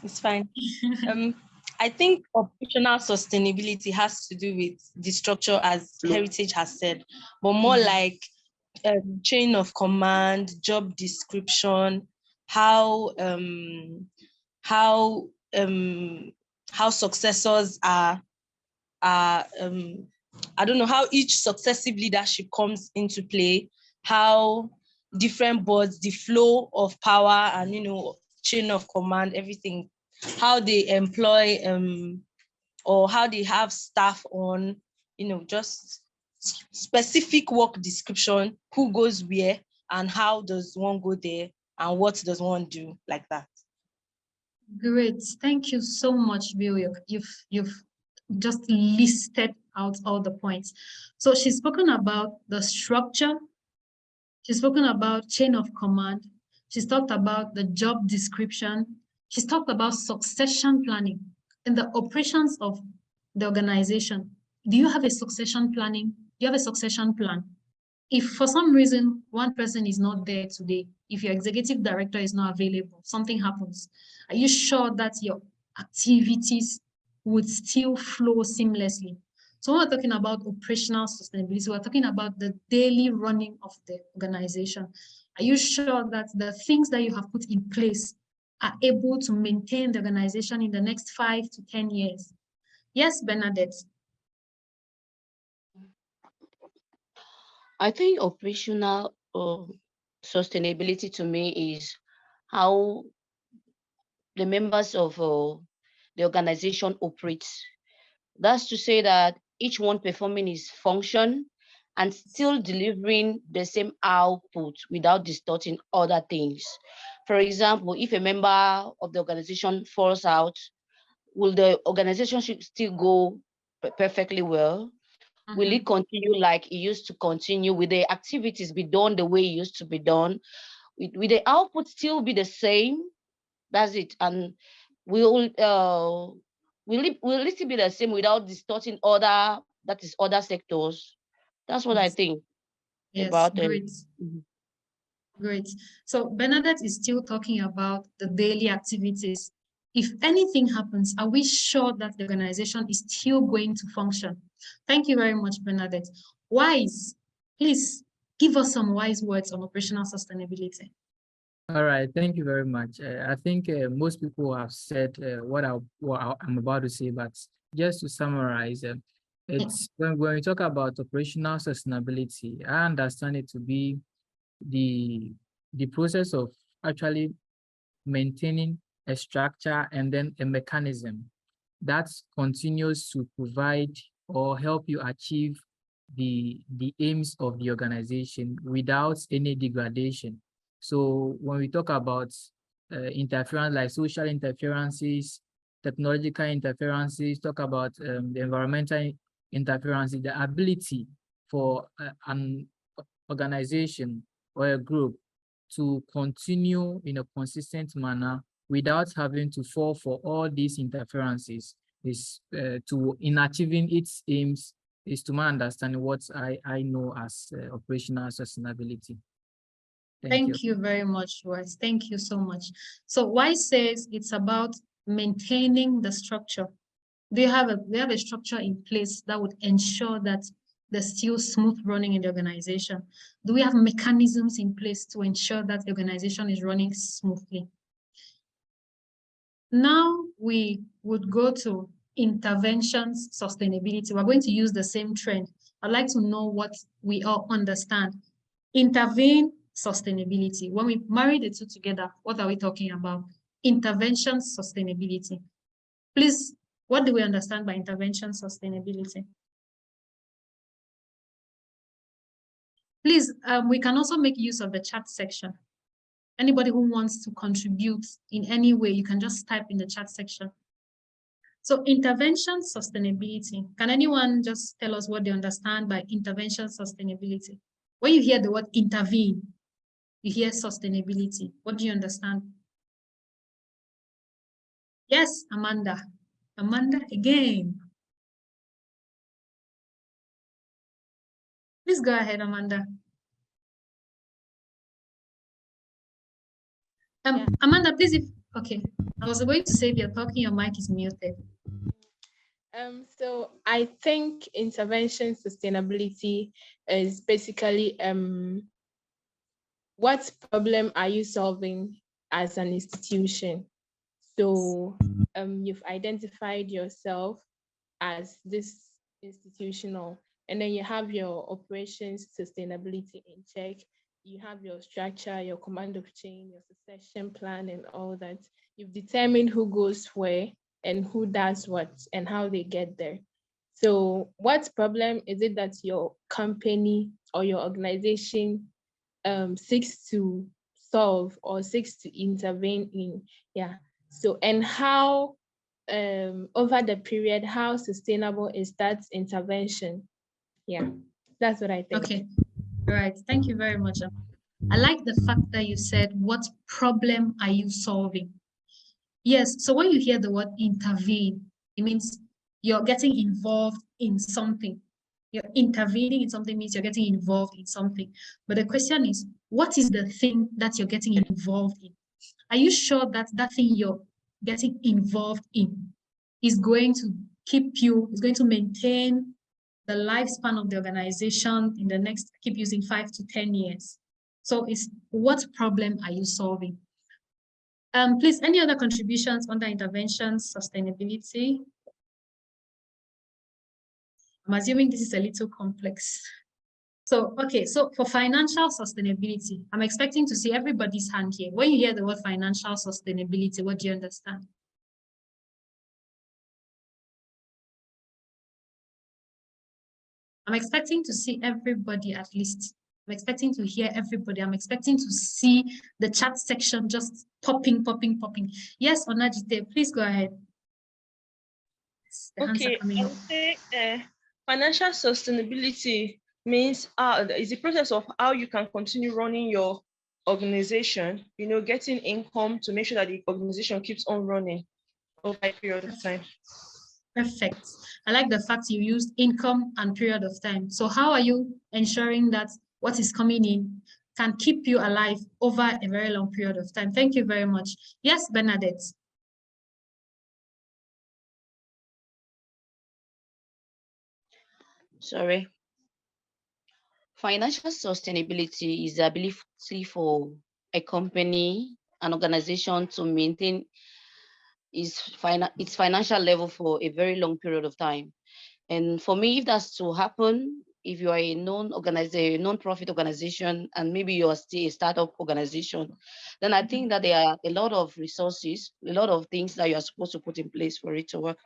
It's fine. I think operational sustainability has to do with the structure, as Heritage has said, but more like chain of command, job description, how successors are I don't know how each successive leadership comes into play, how different boards, the flow of power and, chain of command, everything, how they employ or how they have staff on, just specific work description, who goes where and how does one go there and what does one do, like that. Great. Thank you so much, Bill. You've just listed out all the points. So she's spoken about the structure. She's spoken about chain of command. She's talked about the job description. She's talked about succession planning in the operations of the organization. Do you have a succession planning? Do you have a succession plan? If for some reason one person is not there today, if your executive director is not available, something happens, are you sure that your activities would still flow seamlessly? So when we're talking about operational sustainability, we're talking about the daily running of the organization. Are you sure that the things that you have put in place are able to maintain the organization in the next 5 to 10 years? Yes, Bernadette. I think operational sustainability to me is how the members of the organization operates. That's to say that each one performing his function and still delivering the same output without distorting other things. For example, if a member of the organization falls out, will the organization should still go perfectly well? Will it continue like it used to continue? Will the activities be done the way it used to be done? Will the output still be the same? That's it. And will it still be the same without distorting other sectors? That's what I think about great. Great. So Bernadette is still talking about the daily activities. If anything happens, are we sure that the organization is still going to function? Thank you very much, Bernadette. Wise, please give us some wise words on operational sustainability. All right, thank you very much. I think most people have said what I'm about to say, but just to summarize, it's when we talk about operational sustainability, I understand it to be the process of actually maintaining a structure and then a mechanism that continues to provide or help you achieve the aims of the organization without any degradation. So when we talk about interference like social interferences, technological interferences, talk about the environmental interferences, the ability for an organization or a group to continue in a consistent manner without having to fall for all these interferences is in achieving its aims is to my understanding what I know as operational sustainability. Thank you very much, Wise. Thank you so much. So Wise says it's about maintaining the structure. Do you have a structure in place that would ensure that there's still smooth running in the organization? Do we have mechanisms in place to ensure that the organization is running smoothly? Now we would go to interventions sustainability. We're going to use the same trend. I'd like to know what we all understand. Intervene sustainability. When we marry the two together, what are we talking about? Intervention sustainability. Please, what do we understand by intervention sustainability? Please, we can also make use of the chat section. Anybody who wants to contribute in any way, you can just type in the chat section. So intervention sustainability. Can anyone just tell us what they understand by intervention sustainability? When you hear the word intervene, you hear sustainability. What do you understand? Yes, Amanda. Amanda again. Please go ahead, Amanda. Amanda, please, okay. I was going to say if you're talking, your mic is muted. So I think intervention sustainability is basically what problem are you solving as an institution? So you've identified yourself as this institutional, and then you have your operations sustainability in check. You have your structure, your command of change, your succession plan, and all that. You've determined who goes where and who does what and how they get there. So what problem is it that your company or your organization seeks to solve or seeks to intervene in? Yeah. So, and how over the period, how sustainable is that intervention? Yeah, that's what I think. Okay, all right. Thank you very much. I like the fact that you said, what problem are you solving? Yes, so when you hear the word intervene, it means you're getting involved in something. You're intervening in something means you're getting involved in something. But the question is, what is the thing that you're getting involved in? Are you sure that that thing you're getting involved in is going to keep you, is going to maintain the lifespan of the organization in the next, keep using 5 to 10 years? So it's what problem are you solving? Please, any other contributions under interventions, sustainability? I'm assuming this is a little complex. So, okay, so for financial sustainability, I'm expecting to see everybody's hand here. When you hear the word financial sustainability, what do you understand? I'm expecting to see everybody at least. I'm expecting to hear everybody. I'm expecting to see the chat section just popping. Yes, Onajite, please go ahead. The hands are coming I up. would say financial sustainability means is the process of how you can continue running your organization, you know, getting income to make sure that the organization keeps on running over a period of time. Perfect. I like the fact you used income and period of time. So how are you ensuring that what is coming in can keep you alive over a very long period of time? Thank you very much. Yes, Bernadette. Sorry. Financial sustainability is the ability for a company, an organization to maintain its financial level for a very long period of time. And for me, if that's to happen, if you are a non-profit organization, and maybe you are still a startup organization, then I think that there are a lot of resources, a lot of things that you are supposed to put in place for it to work.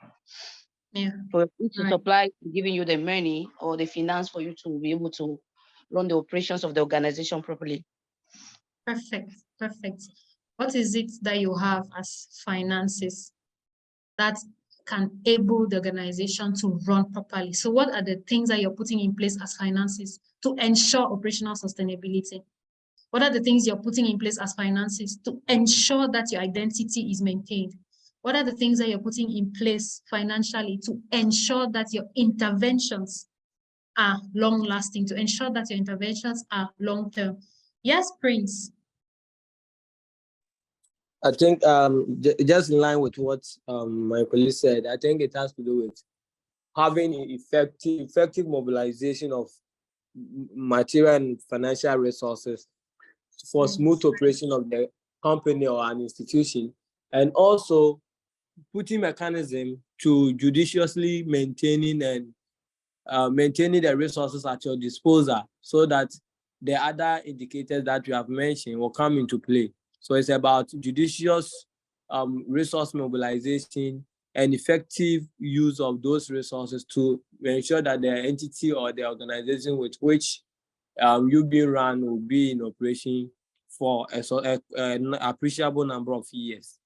Yeah. For it to supply, giving you the money or the finance for you to be able to run the operations of the organization properly. Perfect. What is it that you have as finances that can enable the organization to run properly? So what are the things that you're putting in place as finances to ensure operational sustainability? What are the things you're putting in place as finances to ensure that your identity is maintained? What are the things that you're putting in place financially to ensure that your interventions are long-lasting, to ensure that your interventions are long-term? Yes, Prince. I think just in line with what my colleague said, I think it has to do with having effective mobilization of material and financial resources for smooth operation of the company or an institution, and also putting mechanism to judiciously maintaining the resources at your disposal, so that the other indicators that you have mentioned will come into play. So it's about judicious resource mobilization and effective use of those resources to ensure that the entity or the organization with which you being run will be in operation for an appreciable number of years.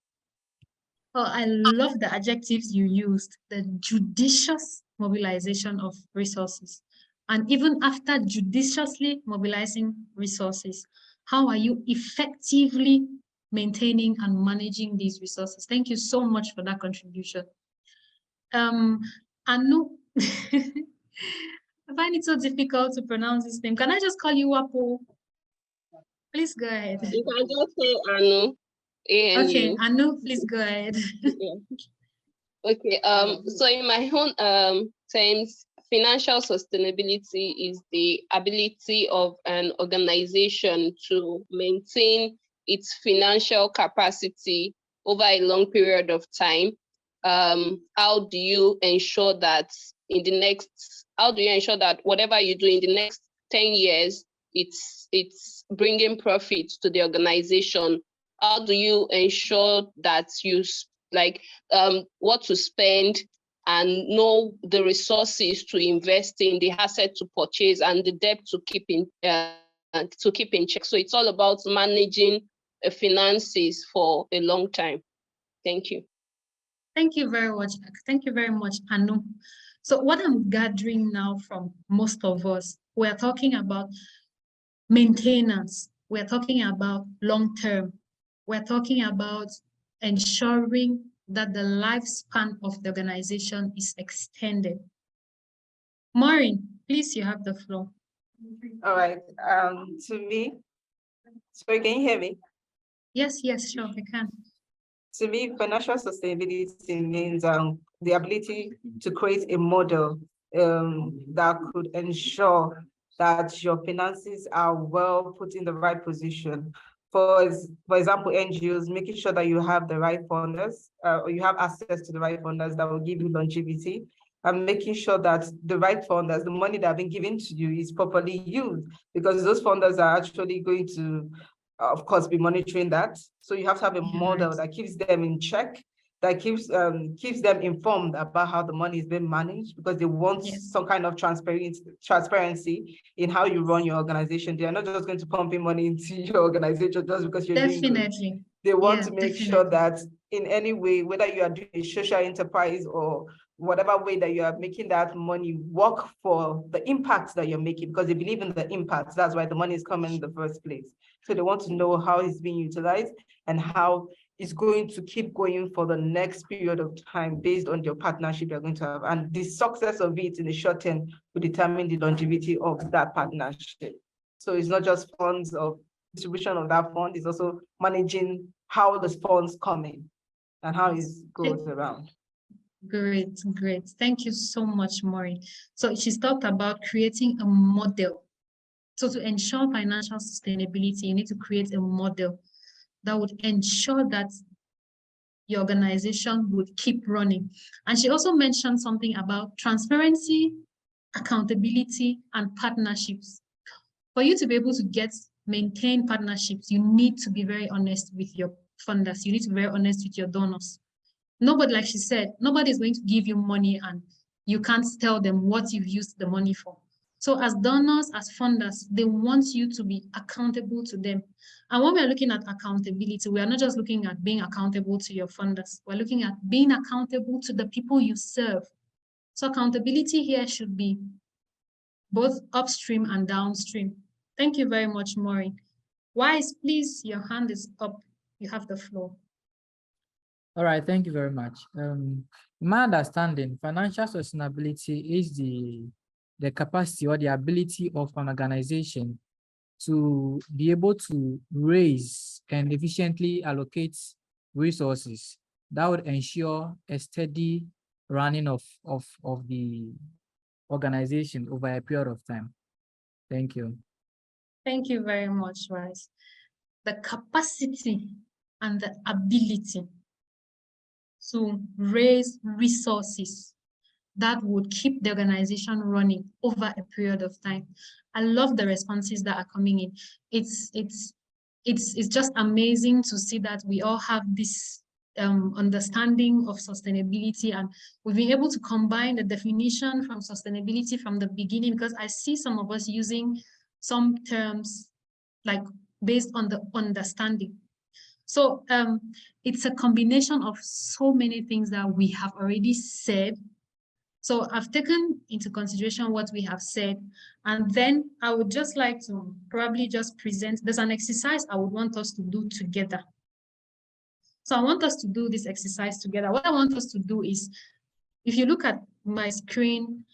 Oh, I love the adjectives you used, the judicious mobilization of resources. And even after judiciously mobilizing resources, how are you effectively maintaining and managing these resources? Thank you so much for that contribution. Anu, I find it so difficult to pronounce this name. Can I just call you Wapo? Please go ahead. You can just say Anu. Okay, Anu, please go ahead. Yeah. Okay. So in my own terms, financial sustainability is the ability of an organization to maintain its financial capacity over a long period of time. How do you ensure that whatever you do in the next 10 years, it's bringing profit to the organization? How do you ensure that you what to spend and know the resources to invest in, the asset to purchase, and the debt to keep in check? So it's all about managing finances for a long time. Thank you. Thank you very much. Thank you very much, Anu. So what I'm gathering now from most of us, we're talking about maintenance. We're talking about long-term. We're talking about ensuring that the lifespan of the organization is extended. Maureen, please, you have the floor. All right. To me, sorry, can you hear me? Yes, sure, I can. To me, financial sustainability means the ability to create a model that could ensure that your finances are well put in the right position. For example, NGOs, making sure that you have the right funders, or you have access to the right funders that will give you longevity, and making sure that the right funders, the money that have been given to you, is properly used, because those funders are actually going to, of course, be monitoring that. So you have to have a model that keeps them in check, that keeps them informed about how the money is being managed, because they want some kind of transparency in how you run your organization. They are not just going to pump in money into your organization just because you're doing good. They want to make sure that in any way, whether you are doing a social enterprise or whatever way that you are making that money work for the impact that you're making, because they believe in the impact. That's why the money is coming in the first place. So they want to know how it's being utilized and how it's going to keep going for the next period of time based on your partnership you're going to have. And the success of it in the short term will determine the longevity of that partnership. So it's not just funds of distribution of that fund, it's also managing how the funds come in and how it goes around. Great. Thank you so much, Maureen. So she's talked about creating a model. So to ensure financial sustainability, you need to create a model that would ensure that your organization would keep running. And she also mentioned something about transparency, accountability, and partnerships. For you to be able to maintain partnerships, you need to be very honest with your funders. You need to be very honest with your donors. Nobody, like she said, nobody is going to give you money and you can't tell them what you've used the money for. So as donors, as funders, they want you to be accountable to them. And when we're looking at accountability, we are not just looking at being accountable to your funders. We're looking at being accountable to the people you serve. So accountability here should be both upstream and downstream. Thank you very much, Maureen. Wise, please, your hand is up. You have the floor. All right, thank you very much. In my understanding, financial sustainability is the capacity or the ability of an organization to be able to raise and efficiently allocate resources that would ensure a steady running of the organization over a period of time. Thank you. Thank you very much, Rice. The capacity and the ability to raise resources that would keep the organization running over a period of time. I love the responses that are coming in. It's just amazing to see that we all have this understanding of sustainability, and we've been able to combine the definition from sustainability from the beginning, because I see some of us using some terms like based on the understanding. So it's a combination of so many things that we have already said. So I've taken into consideration what we have said, and then I would just like to probably just present, there's an exercise I would want us to do together. So I want us to do this exercise together. What I want us to do is, if you look at my screen,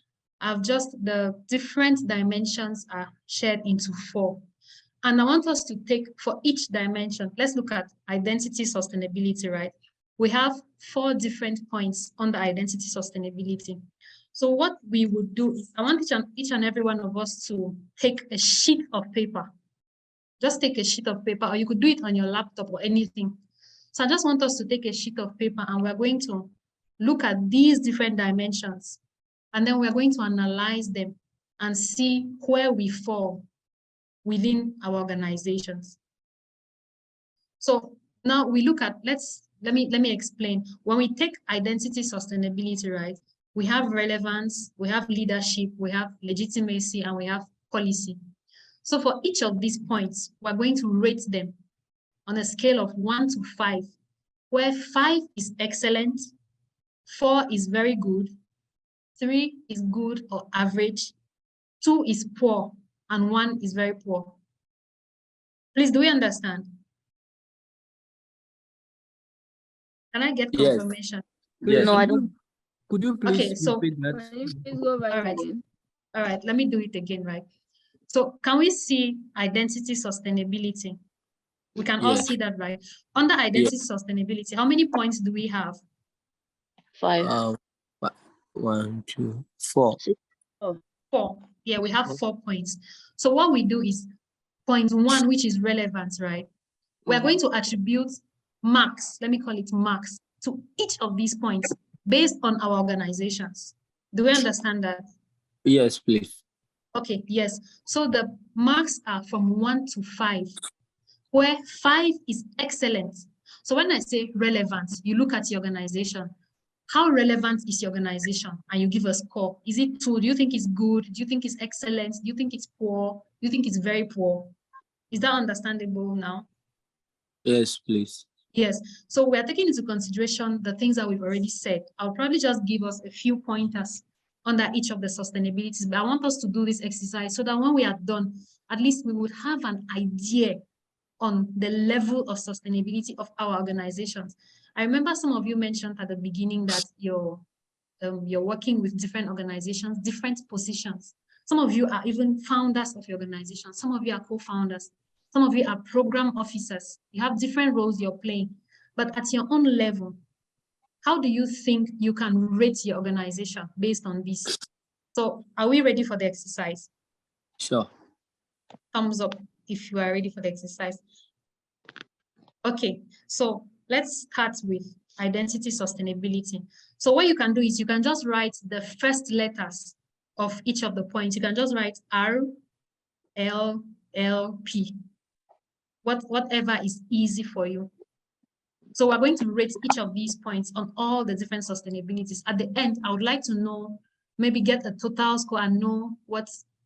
I've just, the different dimensions are shared into 4. And I want us to take, for each dimension, let's look at identity sustainability, right? We have 4 different points on the identity sustainability. So what we would do is, I want each and every one of us to take a sheet of paper. Just take a sheet of paper, or you could do it on your laptop or anything. So I just want us to take a sheet of paper, and we're going to look at these different dimensions. And then we're going to analyze them and see where we fall within our organizations. So now we look at, let me explain. When we take identity sustainability, right, we have relevance, we have leadership, we have legitimacy, and we have policy. So for each of these points, we're going to rate them on a scale of 1 to 5, where 5 is excellent, 4 is very good, 3 is good or average, 2 is poor, and 1 is very poor. Please, do we understand? Can I get confirmation? Yes. No, I don't. Could you please Okay, so repeat that? Can you please go back all right. again? All right, let me do it again, right? So can we see identity sustainability? We can all Yeah. see that, right? Under identity sustainability, how many points do we have? 5. 1, 2, 4. 4. Yeah, we have 4 points. So what we do is point 1, which is relevance, right? We're going to attribute marks, let me call it marks, to each of these points based on our organizations. Do we understand that? Yes, please. Okay, yes. So the marks are from 1 to 5, where 5 is excellent. So when I say relevance, you look at your organization. How relevant is your organization? And you give a score. Is it 2? Do you think it's good? Do you think it's excellent? Do you think it's poor? Do you think it's very poor? Is that understandable now? Yes, please. Yes. So we're taking into consideration the things that we've already said. I'll probably just give us a few pointers under each of the sustainabilities, but I want us to do this exercise so that when we are done, at least we would have an idea on the level of sustainability of our organizations. I remember some of you mentioned at the beginning that you're working with different organizations, different positions. Some of you are even founders of your organization. Some of you are co-founders. Some of you are program officers. You have different roles you're playing. But at your own level, how do you think you can rate your organization based on this? So are we ready for the exercise? Sure. Thumbs up if you are ready for the exercise. Okay, so let's start with identity sustainability. So what you can do is you can just write the first letters of each of the points. You can just write R, L, L, P. Whatever is easy for you. So we're going to rate each of these points on all the different sustainabilities. At the end, I would like to know, maybe get a total score and know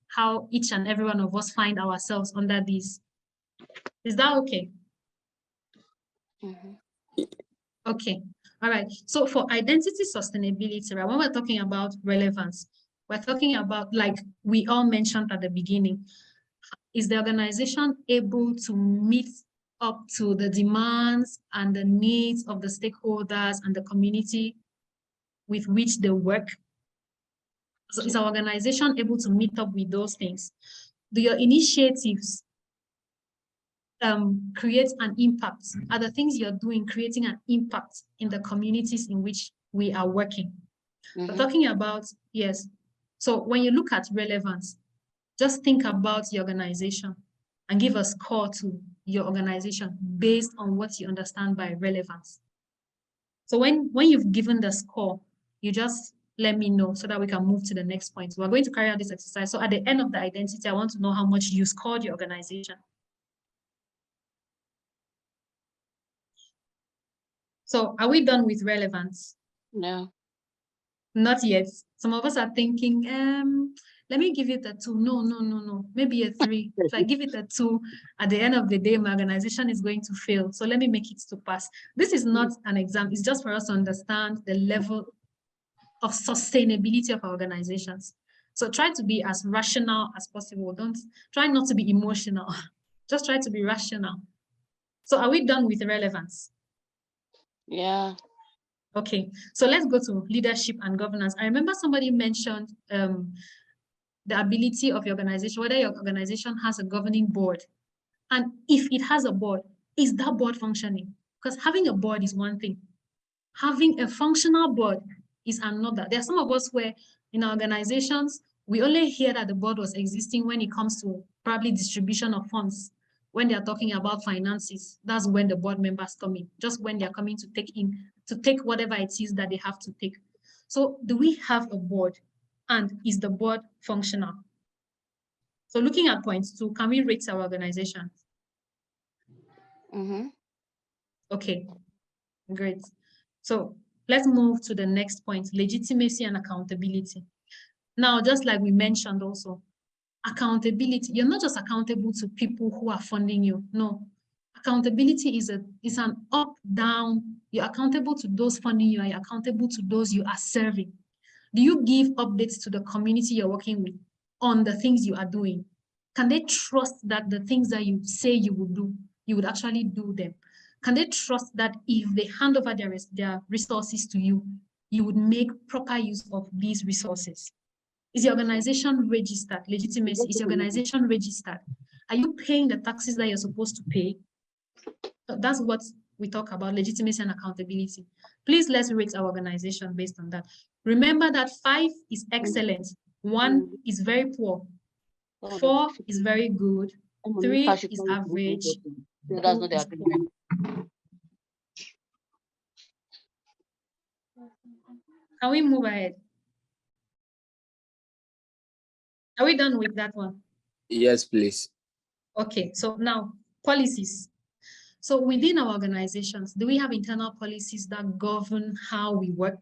how each and every one of us find ourselves under these. Is that okay? Okay, all right. So for identity sustainability, right, when we're talking about relevance, we're talking about, like we all mentioned at the beginning, is the organization able to meet up to the demands and the needs of the stakeholders and the community with which they work? So is our organization able to meet up with those things? Do your initiatives create an impact? Are the things you're doing creating an impact in the communities in which we are working? We're talking about, yes. So when you look at relevance, just think about your organization and give a score to your organization based on what you understand by relevance. So when you've given the score, you just let me know so that we can move to the next point. We're going to carry out this exercise. So at the end of the identity, I want to know how much you scored your organization. So are we done with relevance? No. Not yet. Some of us are thinking, let me give it a 2. No. Maybe a 3. If I give it a 2, at the end of the day, my organization is going to fail. So let me make it to pass. This is not an exam. It's just for us to understand the level of sustainability of our organizations. So try to be as rational as possible. Don't try not to be emotional. Just try to be rational. So are we done with relevance? Yeah. Okay, so let's go to leadership and governance. I remember somebody mentioned the ability of your organization, whether your organization has a governing board. And if it has a board, is that board functioning? Because having a board is one thing. Having a functional board is another. There are some of us where in our organizations, we only hear that the board was existing when it comes to probably distribution of funds. When they are talking about finances, that's when the board members come in, just when they're coming to take whatever it is that they have to take. So do we have a board, and is the board functional? So looking at point 2, can we rate our organization? Okay, great. So let's move to the next point, legitimacy and accountability. Now, just like we mentioned also, accountability, you're not just accountable to people who are funding you. No, accountability is an up, down. You're accountable to those funding you, and you're accountable to those you are serving. Do you give updates to the community you're working with on the things you are doing? Can they trust that the things that you say you will do, you would actually do them? Can they trust that if they hand over their resources to you, you would make proper use of these resources? Is your organization registered? Legitimacy, is your organization registered? Are you paying the taxes that you're supposed to pay? So that's what we talk about, legitimacy and accountability. Please, let's rate our organization based on that. Remember that 5 is excellent, 1 is very poor, 4 is very good, 3 is average. That's not the agreement. Can we move ahead? Are we done with that one? Yes, please. Okay, so now policies. So within our organizations, do we have internal policies that govern how we work?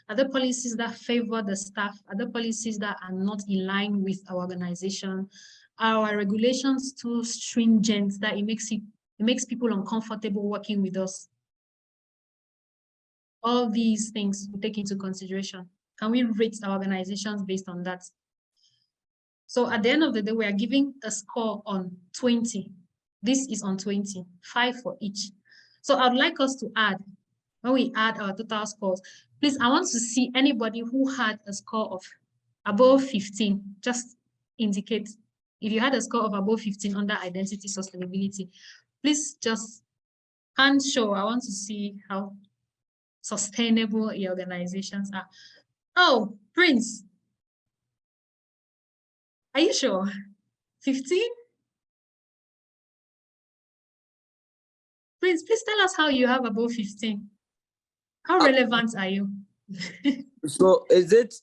Are there policies that favor the staff? Are there policies that are not in line with our organization? Are our regulations too stringent that it makes people uncomfortable working with us? All these things we take into consideration. Can we rate our organizations based on that? So at the end of the day, we are giving a score on 20. This is on 20, 5 for each. So I'd like us to add, when we add our total scores, please, I want to see anybody who had a score of above 15. Just indicate if you had a score of above 15 under identity sustainability. Please just hand show. I want to see how sustainable your organizations are. Oh, Prince, are you sure? 15? Prince, please tell us how you have above 15. How relevant are you? So is it,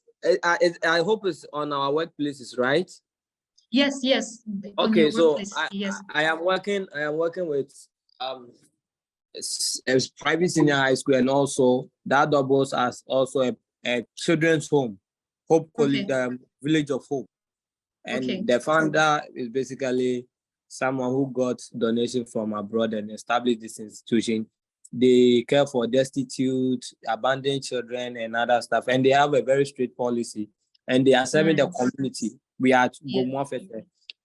I hope it's on our workplaces, right? Yes. Okay, so yes. I am working with a private senior high school, and also that doubles as also a children's home, Hope College, Village of Hope. And the founder is basically someone who got donation from abroad and established this institution. They care for destitute, abandoned children, and other stuff. And they have a very strict policy. And they are serving the community. We are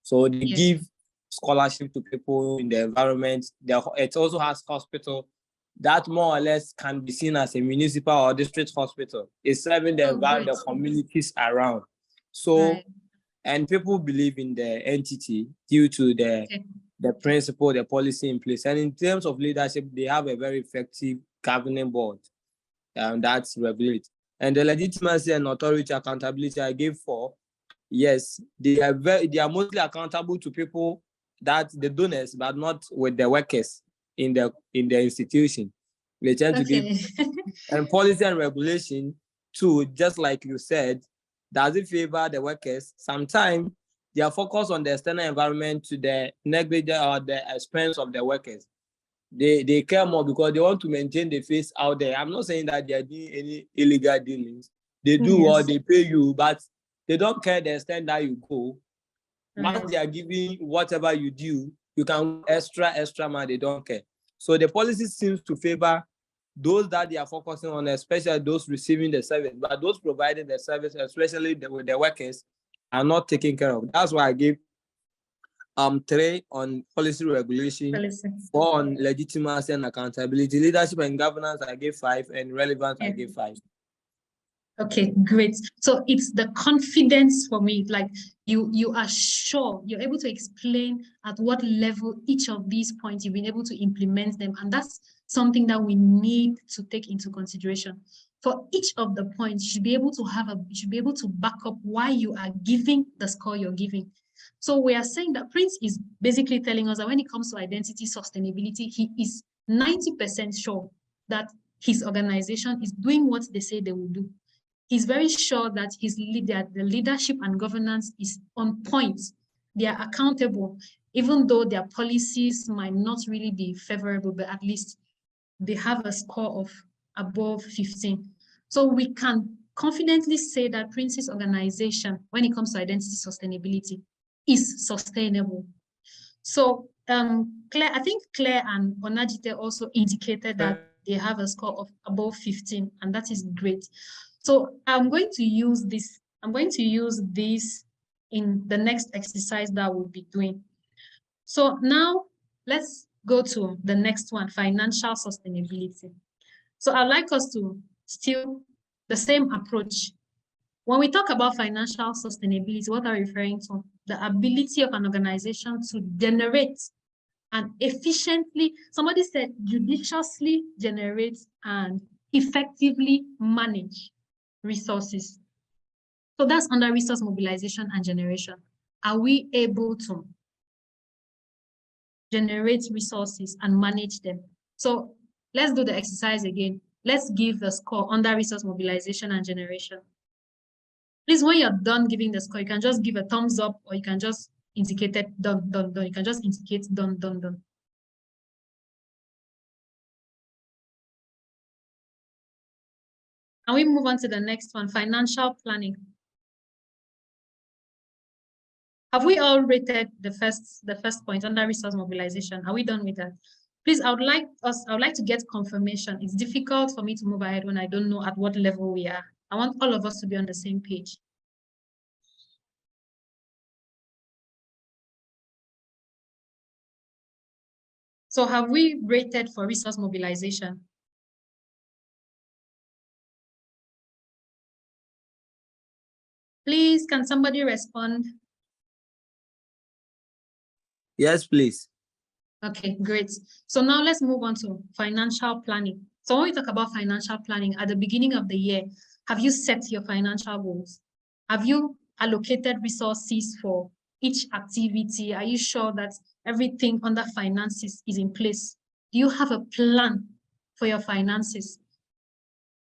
so they give scholarship to people in the environment. It also has hospital that more or less can be seen as a municipal or district hospital. It's serving the environment, the communities around. So, and people believe in the entity due to the principle, the policy in place. And in terms of leadership, they have a very effective governing board that's regulated. And the legitimacy and authority accountability I gave 4. Yes, they are mostly accountable to people, that the donors, but not with the workers in the institution. They tend to give, and policy and regulation too, just like you said, does it favor the workers? Sometimes they are focused on the external environment to the negligence or the expense of the workers. They care more because they want to maintain the face out there. I'm not saying that they are doing any illegal dealings. They do or they pay you, but They don't care the extent that you go. Once they are giving whatever you do, you can extra money, they don't care. So the policy seems to favor those that they are focusing on, especially those receiving the service, but those providing the service, especially with the workers, are not taken care of. That's why I gave 3 on policy regulation, 4 on legitimacy and accountability, leadership and governance I gave 5, and relevance I gave 5. Okay, great. So it's the confidence for me, like you are sure, you're able to explain at what level each of these points you've been able to implement them. And that's something that we need to take into consideration. For each of the points, you should be able to back up why you are giving the score you're giving. So we are saying that Prince is basically telling us that when it comes to identity sustainability, he is 90% sure that his organization is doing what they say they will do. He's very sure that the leadership and governance is on point. They are accountable, even though their policies might not really be favorable, but at least they have a score of above 15. So we can confidently say that Prince's organization, when it comes to identity sustainability, is sustainable. So Claire, I think Claire and Onajite also indicated that they have a score of above 15, and that is great. So I'm going to use this in the next exercise that we'll be doing. So now let's go to the next one, financial sustainability. So I'd like us to still the same approach. When we talk about financial sustainability, what are we referring to? The ability of an organization to generate and efficiently, somebody said judiciously generate and effectively manage resources. So that's under resource mobilization and generation. Are we able to generate resources and manage them? So let's do the exercise again. Let's give the score under resource mobilization and generation. Please, when you're done giving the score, you can just give a thumbs up, or you can just indicate it, done, done, done. You can just indicate done, done, done. And we move on to the next one, financial planning. Have we all rated the first point under resource mobilization? Are we done with that? Please, I would like to get confirmation. It's difficult for me to move ahead when I don't know at what level we are. I want all of us to be on the same page. So have we rated for resource mobilization? Please, can somebody respond? Yes, please. Okay, great. So now let's move on to financial planning. So when we talk about financial planning, at the beginning of the year, have you set your financial goals? Have you allocated resources for each activity? Are you sure that everything under finances is in place? Do you have a plan for your finances?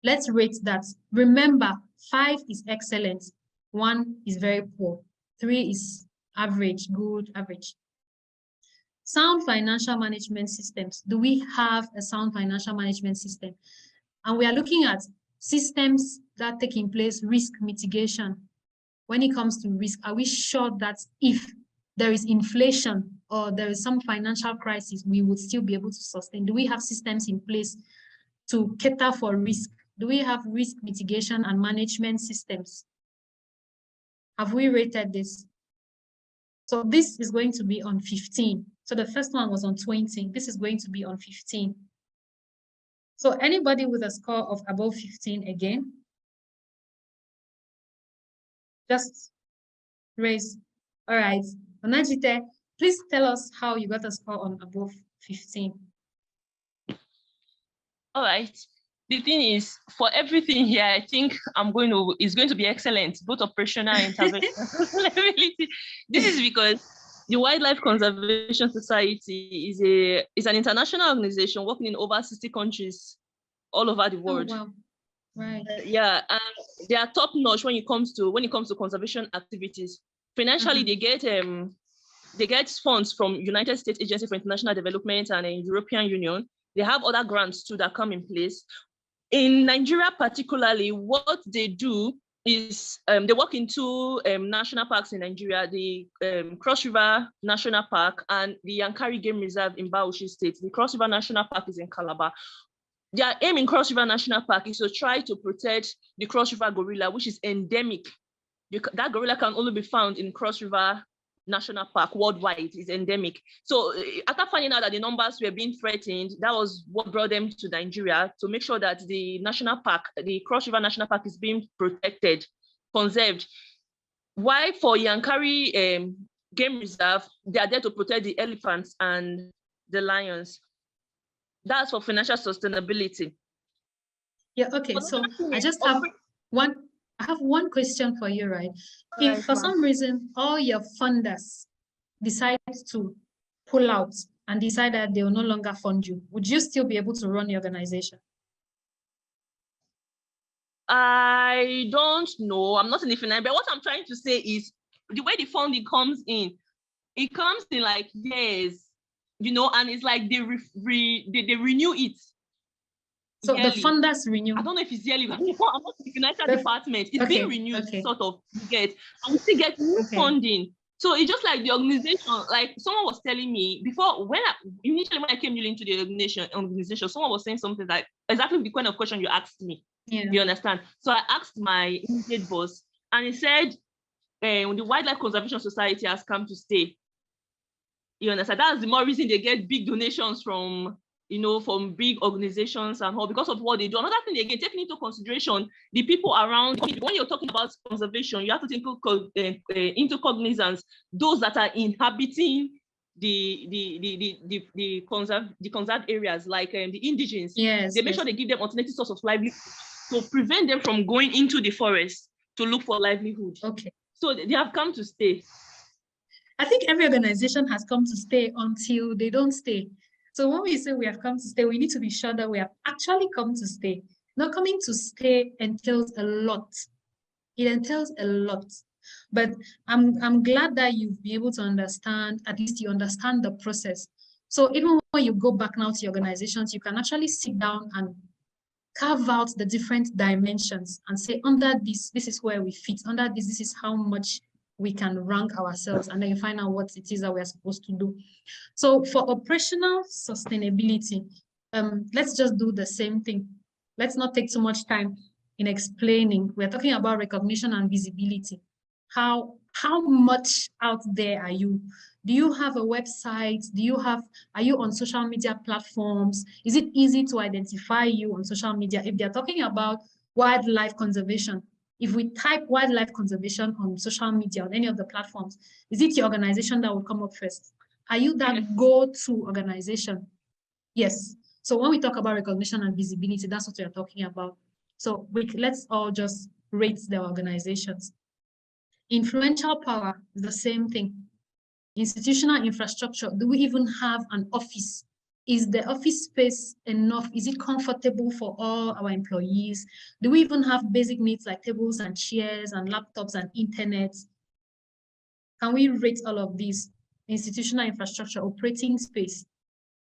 Let's rate that. Remember, 5 is excellent, 1 is very poor, 3 is average, good, average. Sound financial management systems. Do we have a sound financial management system? And we are looking at systems that take in place risk mitigation. When it comes to risk, are we sure that if there is inflation or there is some financial crisis, we would still be able to sustain? Do we have systems in place to cater for risk? Do we have risk mitigation and management systems? Have we rated this? So this is going to be on 15. So the first one was on 20. This is going to be on 15. So anybody with a score of above 15 again, just raise. All right. Onajite, please tell us how you got a score on above 15. All right. The thing is, for everything here, I think it's going to be excellent, both operational and intervention. This is because the Wildlife Conservation Society is an international organization working in over 60 countries all over the world. Oh, wow. Right. Yeah, and they are top notch when it comes to conservation activities. Financially, they get funds from United States Agency for International Development and European Union. They have other grants too that come in place. In Nigeria, particularly, what they do is they work in two national parks in Nigeria, the Cross River National Park and the Yankari Game Reserve in Bauchi State. The Cross River National Park is in Calabar. Their aim in Cross River National Park is to try to protect the Cross River gorilla, which is endemic. That gorilla can only be found in Cross River National Park worldwide, is endemic. So after finding out that the numbers were being threatened, that was what brought them to Nigeria to make sure that the national park, the Cross River National Park, is being protected, conserved. Why for Yankari Game Reserve, they are there to protect the elephants and the lions. That's for financial sustainability. Yeah, okay. So I just have one question for you, right? If for some reason all your funders decide to pull out and decide that they will no longer fund you, would you still be able to run the organization? I don't know. I'm not in the finance, but what I'm trying to say is the way the funding comes in, it comes in like years, you know, and it's like they renew it. So yearly. the funders renew. I don't know if it's yearly, but I'm not in the financial department. It's being renewed, sort of, and we still get new funding. So it's just like the organization, like someone was telling me before, initially when I came into the organization, someone was saying something like exactly the kind of question you asked me. Yeah. You understand? So I asked my immediate boss, and he said, the Wildlife Conservation Society has come to stay. You understand? That's the more reason they get big donations from, you know, from big organizations and all, because of what they do. Another thing, again, taking into consideration the people around. When you're talking about conservation, you have to take into cognizance those that are inhabiting the conserved areas, like the indigens. Yes, they make sure they give them alternative source of livelihood to prevent them from going into the forest to look for livelihood. Okay. So they have come to stay. I think every organization has come to stay until they don't stay. So when we say we have come to stay, we need to be sure that we have actually come to stay. Not coming to stay entails a lot. It entails a lot. But I'm glad that you've been able to understand, at least you understand the process. So even when you go back now to your organizations, you can actually sit down and carve out the different dimensions and say, under this is where we fit. Under this is how much we can rank ourselves, and then you find out what it is that we are supposed to do. So for operational sustainability, let's just do the same thing. Let's not take too much time in explaining. We're talking about recognition and visibility. How much out there are you? Do you have a website? Are you on social media platforms? Is it easy to identify you on social media? If they're talking about wildlife conservation, if we type wildlife conservation on social media, on any of the platforms, is it your organization that will come up first? Are you that go-to organization? Yes. So when we talk about recognition and visibility, that's what we are talking about. So let's all just rate the organizations. Influential power is the same thing. Institutional infrastructure, do we even have an office? Is the office space enough? Is it comfortable for all our employees? Do we even have basic needs like tables and chairs and laptops and internet? Can we rate all of these? Institutional infrastructure, operating space,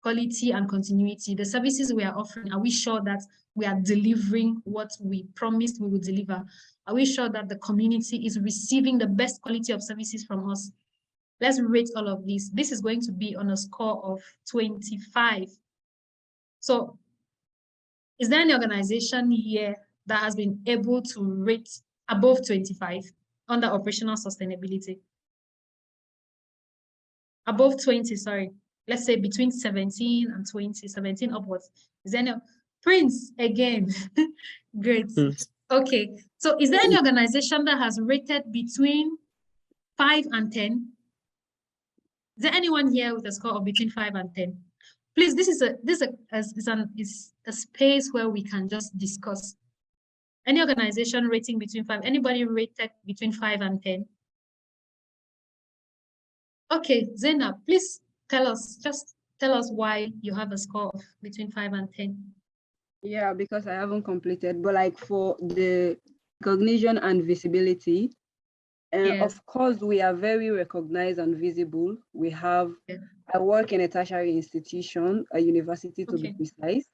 quality and continuity, the services we are offering, are we sure that we are delivering what we promised we would deliver? Are we sure that the community is receiving the best quality of services from us? Let's rate all of these. This is going to be on a score of 25. So is there any organization here that has been able to rate above 25 under operational sustainability? Above 20, sorry. Let's say between 17 and 20, 17 upwards. Is there any? Prince, again. Great. Okay. So is there any organization that has rated between 5 and 10? Is there anyone here with a score of between 5 and 10? Please, this is a space where we can just discuss. Any organization rating between 5? Anybody rated between 5 and 10? Okay, Zena, please just tell us why you have a score of between 5 and 10. Yeah, because I haven't completed, but like for the recognition and visibility, of course, we are very recognized and visible. We have, I work in a tertiary institution, a university to be precise.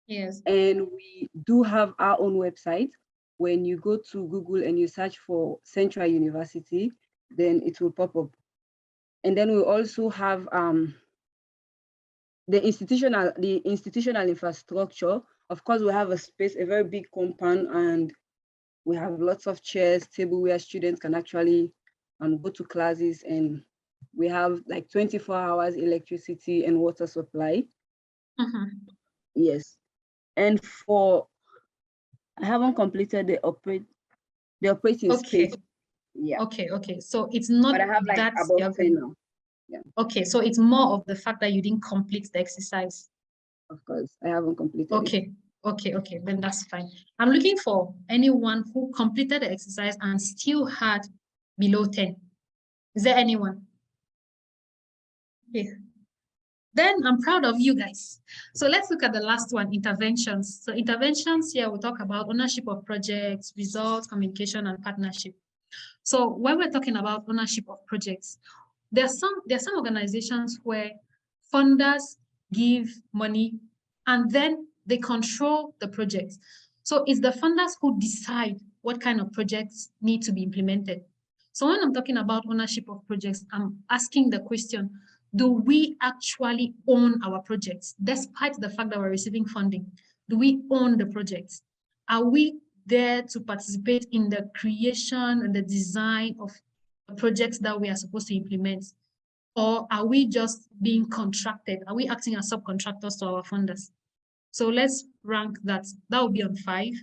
Yes. And we do have our own website. when you go to Google and you search for Central University, then it will pop up. And then we also have the institutional infrastructure. Of course, we have a space, a very big compound, and we have lots of chairs, table where students can actually go to classes, and we have like 24 hours electricity and water supply. Yes. And I haven't completed the operating space. Yeah. Okay. So it's not but I have like that about 10 now. Yeah. Okay, so it's more of the fact that you didn't complete the exercise. Of course, I haven't completed it. Okay, then that's fine. I'm looking for anyone who completed the exercise and still had below 10. Is there anyone? Okay. Then I'm proud of you guys. So let's look at the last one, interventions. So interventions here, we'll talk about ownership of projects, results, communication, and partnership. So when we're talking about ownership of projects, there are some organizations where funders give money and then they control the projects. So it's the funders who decide what kind of projects need to be implemented. So when I'm talking about ownership of projects, I'm asking the question, do we actually own our projects despite the fact that we're receiving funding? Do we own the projects? Are we there to participate in the creation and the design of the projects that we are supposed to implement? Or are we just being contracted? Are we acting as subcontractors to our funders? So let's rank that. That will be on 5.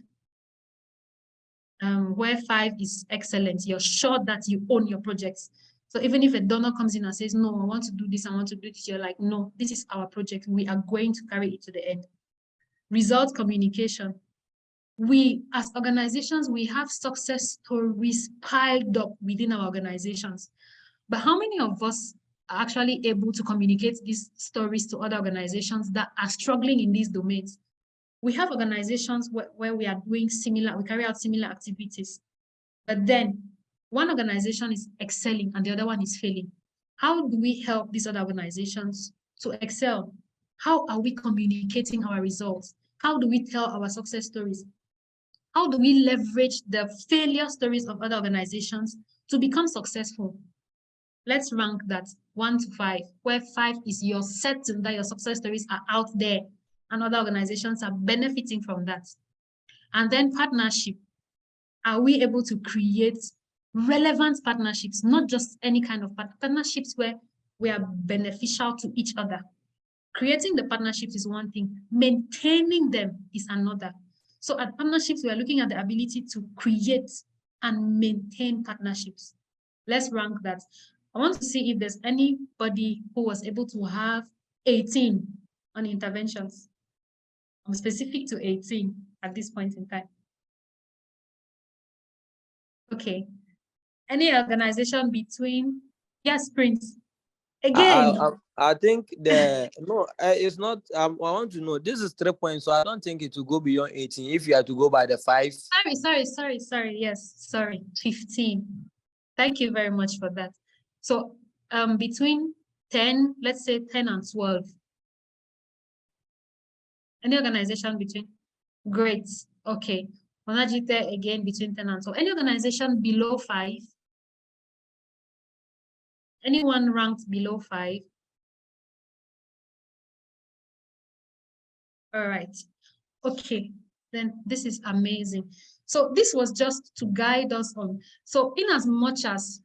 Where 5 is excellent. You're sure that you own your projects. So even if a donor comes in and says, no, I want to do this, I want to do this, you're like, no, this is our project. We are going to carry it to the end. Result communication. We, as organizations, we have success stories piled up within our organizations. But how many of us are actually able to communicate these stories to other organizations that are struggling in these domains? We have organizations where we are doing similar, we carry out similar activities, but then one organization is excelling and the other one is failing. How do we help these other organizations to excel? How are we communicating our results? How do we tell our success stories? How do we leverage the failure stories of other organizations to become successful? Let's rank that 1 to 5, where 5 is you're certain that your success stories are out there and other organizations are benefiting from that. And then partnership. Are we able to create relevant partnerships, not just any kind of partnerships where we are beneficial to each other? Creating the partnerships is one thing, maintaining them is another. So at partnerships, we are looking at the ability to create and maintain partnerships. Let's rank that. I want to see if there's anybody who was able to have 18 on interventions. I'm specific to 18 at this point in time. Okay. Any organization between, yes, Prince. Again. I think it's not. I want to know. This is 3 points, so I don't think it will go beyond 18. If you have to go by the 5. Sorry. Yes, sorry. 15. Thank you very much for that. So between 10, let's say 10 and 12. Any organization between? Great. Okay. Onajite again between 10 and 12. Any organization below 5? Anyone ranked below 5? All right. Okay. Then this is amazing. So this was just to guide us on. So in as much as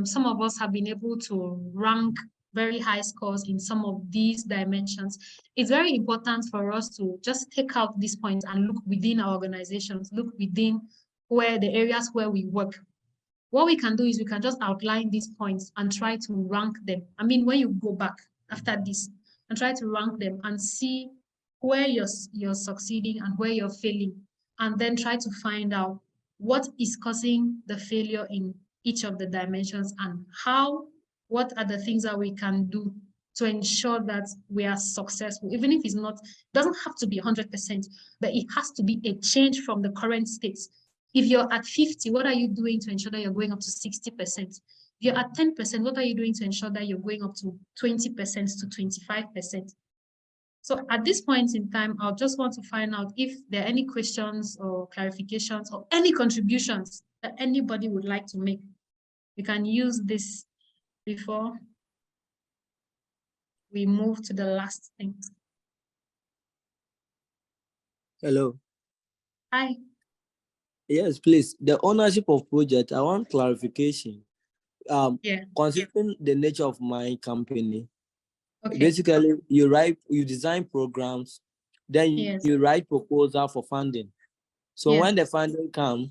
some of us have been able to rank very high scores in some of these dimensions, it's very important for us to just take out these points and look within our organizations, look within where the areas where we work. What we can do is we can just outline these points and try to rank them. I mean, when you go back after this and try to rank them and see where you're succeeding and where you're failing, and then try to find out what is causing the failure in each of the dimensions and what are the things that we can do to ensure that we are successful, even if it's not, doesn't have to be 100%, but it has to be a change from the current state. If you're at 50, what are you doing to ensure that you're going up to 60%? If you're at 10%, what are you doing to ensure that you're going up to 20% to 25%? So at this point in time, I'll just want to find out if there are any questions or clarifications or any contributions that anybody would like to make. We can use this before we move to the last thing. Hello. Hi. Yes, please. The ownership of project, I want clarification. Yeah. Considering the nature of my company, Okay. basically you design programs, then Yes. you write proposal for funding. So Yeah. when the funding comes,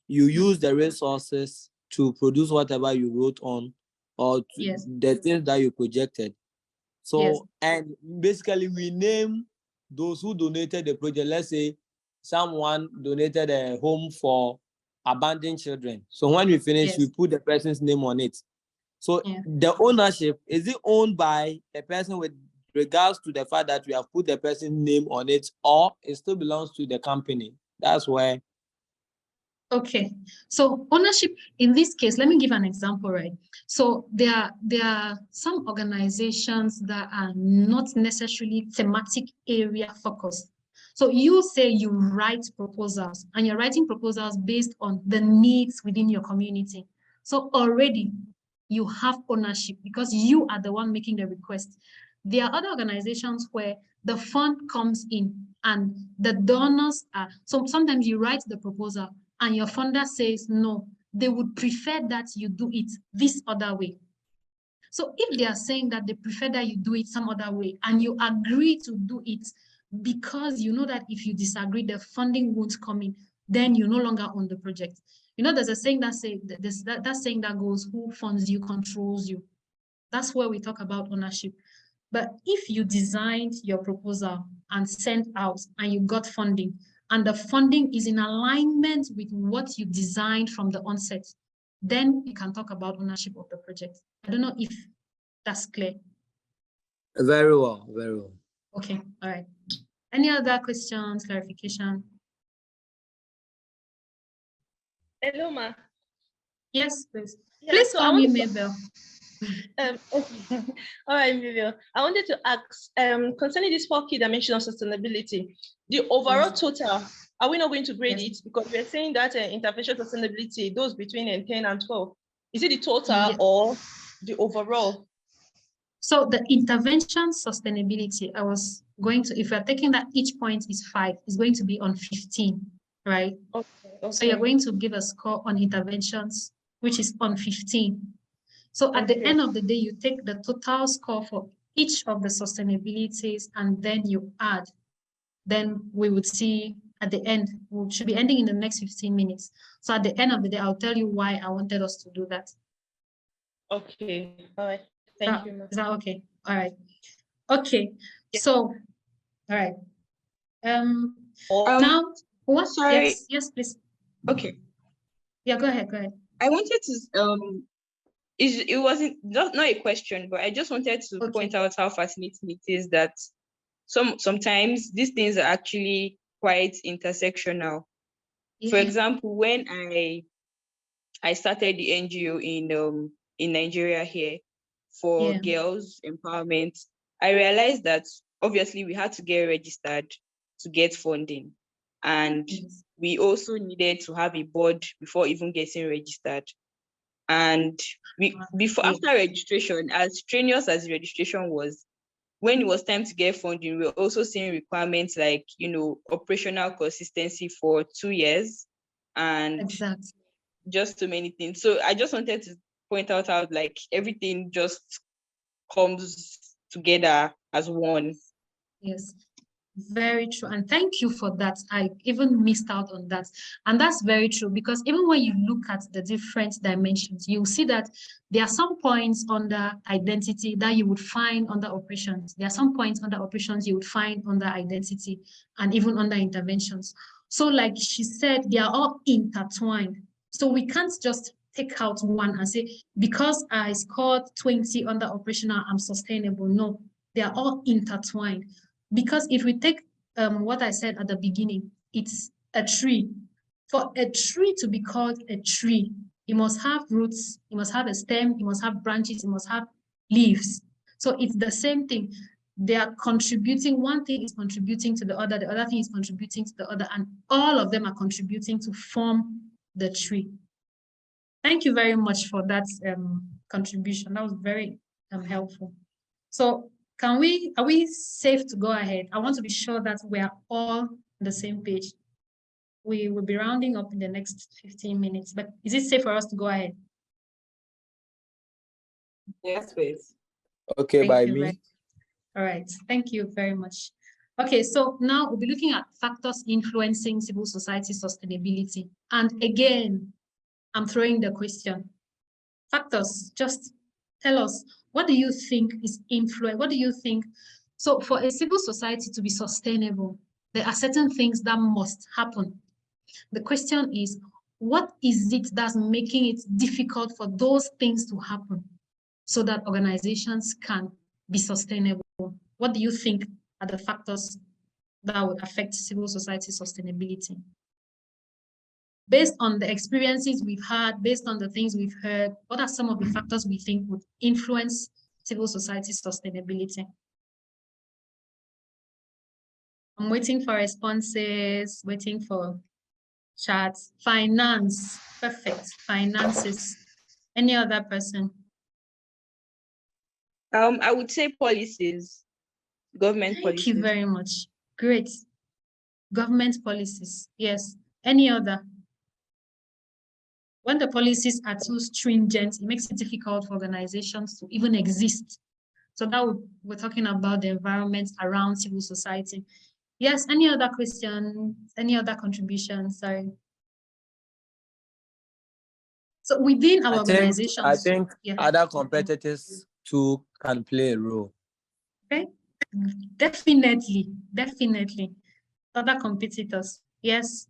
you use the resources to produce whatever you wrote on, or Yes. the things that you projected. So, Yes. and basically we name those who donated the project. Let's say someone donated a home for abandoned children. So when we finish, Yes. we put the person's name on it. So Yeah. the ownership, is it owned by a person with regards to the fact that we have put the person's name on it, or it still belongs to the company? That's where. Okay, so ownership in this case, let me give an example, right? So there are some organizations that are not necessarily thematic area focused. So you say you write proposals and you're writing proposals based on the needs within your community. So already you have ownership because you are the one making the request. There are other organizations where the fund comes in and the donors are, so sometimes you write the proposal and your funder says no, they would prefer that you do it this other way. So if they are saying that they prefer that you do it some other way and you agree to do it because you know that if you disagree, the funding won't come in, then you no longer own the project. You know, there's a saying that saying that goes, who funds you controls you. That's where we talk about ownership. But if you designed your proposal and sent out and you got funding, and the funding is in alignment with what you designed from the onset, then you can talk about ownership of the project. I don't know if that's clear. Very well, very well. Okay, all right. Any other questions, clarification? Hello, ma. Yes, please. Yeah, Please so call I me want to, Mabel. all right, Vivian. I wanted to ask concerning these 4 key dimensions of sustainability, the overall total, are we not going to grade it? Because we're saying that intervention sustainability, those between 10 and 12, is it the total or the overall? So the intervention sustainability, I was going to, if we're taking that each point is 5, is going to be on 15, right? Okay. So you're going to give a score on interventions, which is on 15. So at the end of the day, you take the total score for each of the sustainabilities and then you add. Then we would see at the end, we should be ending in the next 15 minutes. So at the end of the day, I'll tell you why I wanted us to do that. Okay, all right. Thank you, ma'am. Is that okay? All right. Okay, so, all right. Now, what? Sorry. Yes, please. Okay. Yeah, go ahead, go ahead. I wanted to it wasn't not a question, but I just wanted to point out how fascinating it is that sometimes these things are actually quite intersectional. Yeah. For example, when I started the NGO in Nigeria here for girls empowerment, I realized that obviously we had to get registered to get funding. And we also needed to have a board before even getting registered. And after registration, as strenuous as registration was, when it was time to get funding, we were also seeing requirements like, operational consistency for 2 years and just so many things. So I just wanted to point out how like everything just comes together as one. Yes. Very true. And thank you for that. I even missed out on that. And that's very true because even when you look at the different dimensions, you'll see that there are some points under identity that you would find under operations. There are some points under operations you would find under identity and even under interventions. So like she said, they are all intertwined. So we can't just take out one and say, because I scored 20 under operational, I'm sustainable. No, they are all intertwined. Because if we take what I said at the beginning, it's a tree. For a tree to be called a tree, it must have roots, it must have a stem, it must have branches, it must have leaves. So it's the same thing. they are contributing. One thing is contributing to the other thing is contributing to the other, and all of them are contributing to form the tree. Thank you very much for that contribution. That was very helpful. So are we safe to go ahead? I want to be sure that we are all on the same page. We will be rounding up in the next 15 minutes, but is it safe for us to go ahead? Yes, please. Okay, Thank by you, me. right. All right, thank you very much. Okay, so now we'll be looking at factors influencing civil society sustainability. And again, I'm throwing the question. Factors, just tell us, what do you think is influence? What do you think? So for a civil society to be sustainable, there are certain things that must happen. The question is, what is it that's making it difficult for those things to happen so that organizations can be sustainable? What do you think are the factors that would affect civil society sustainability? Based on the experiences we've had, based on the things we've heard, what are some of the factors we think would influence civil society sustainability? I'm waiting for responses, waiting for chats. Finance, perfect. Finances. Any other person? I would say policies, government policies. Thank you very much. Great. Government policies. Yes. Any other? When the policies are too stringent, it makes it difficult for organizations to even exist. So that we're talking about the environment around civil society. Yes, any other question? Any other contributions? Sorry. So within our organizations. I think other competitors too can play a role. Okay, definitely. Other competitors, yes.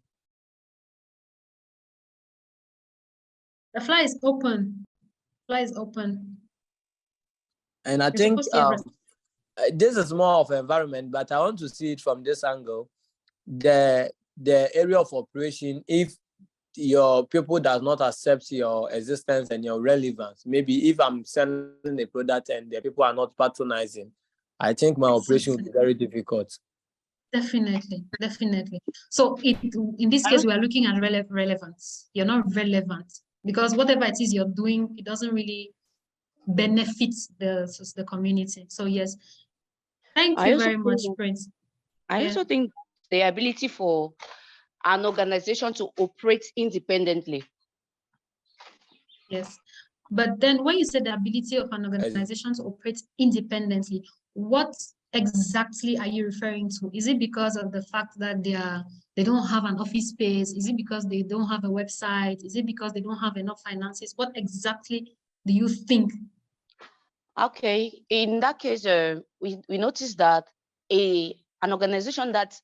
The floor is open. And I think this is more of environment, but I want to see it from this angle. The area of operation, if your people does not accept your existence and your relevance, maybe if I'm selling a product and the people are not patronizing, I think my operation will be very difficult. Definitely. So in this case, we are looking at relevance. You're not relevant because whatever it is you're doing, it doesn't really benefit the community. So yes, thank you very much, Prince. I also think the ability for an organization to operate independently. Yes, but then when you said the ability of an organization to operate independently, what exactly are you referring to? Is it because of the fact that they don't have an office space? Is it because they don't have a website? Is it because they don't have enough finances? What exactly do you think? Okay, in that case, we noticed that an organization that's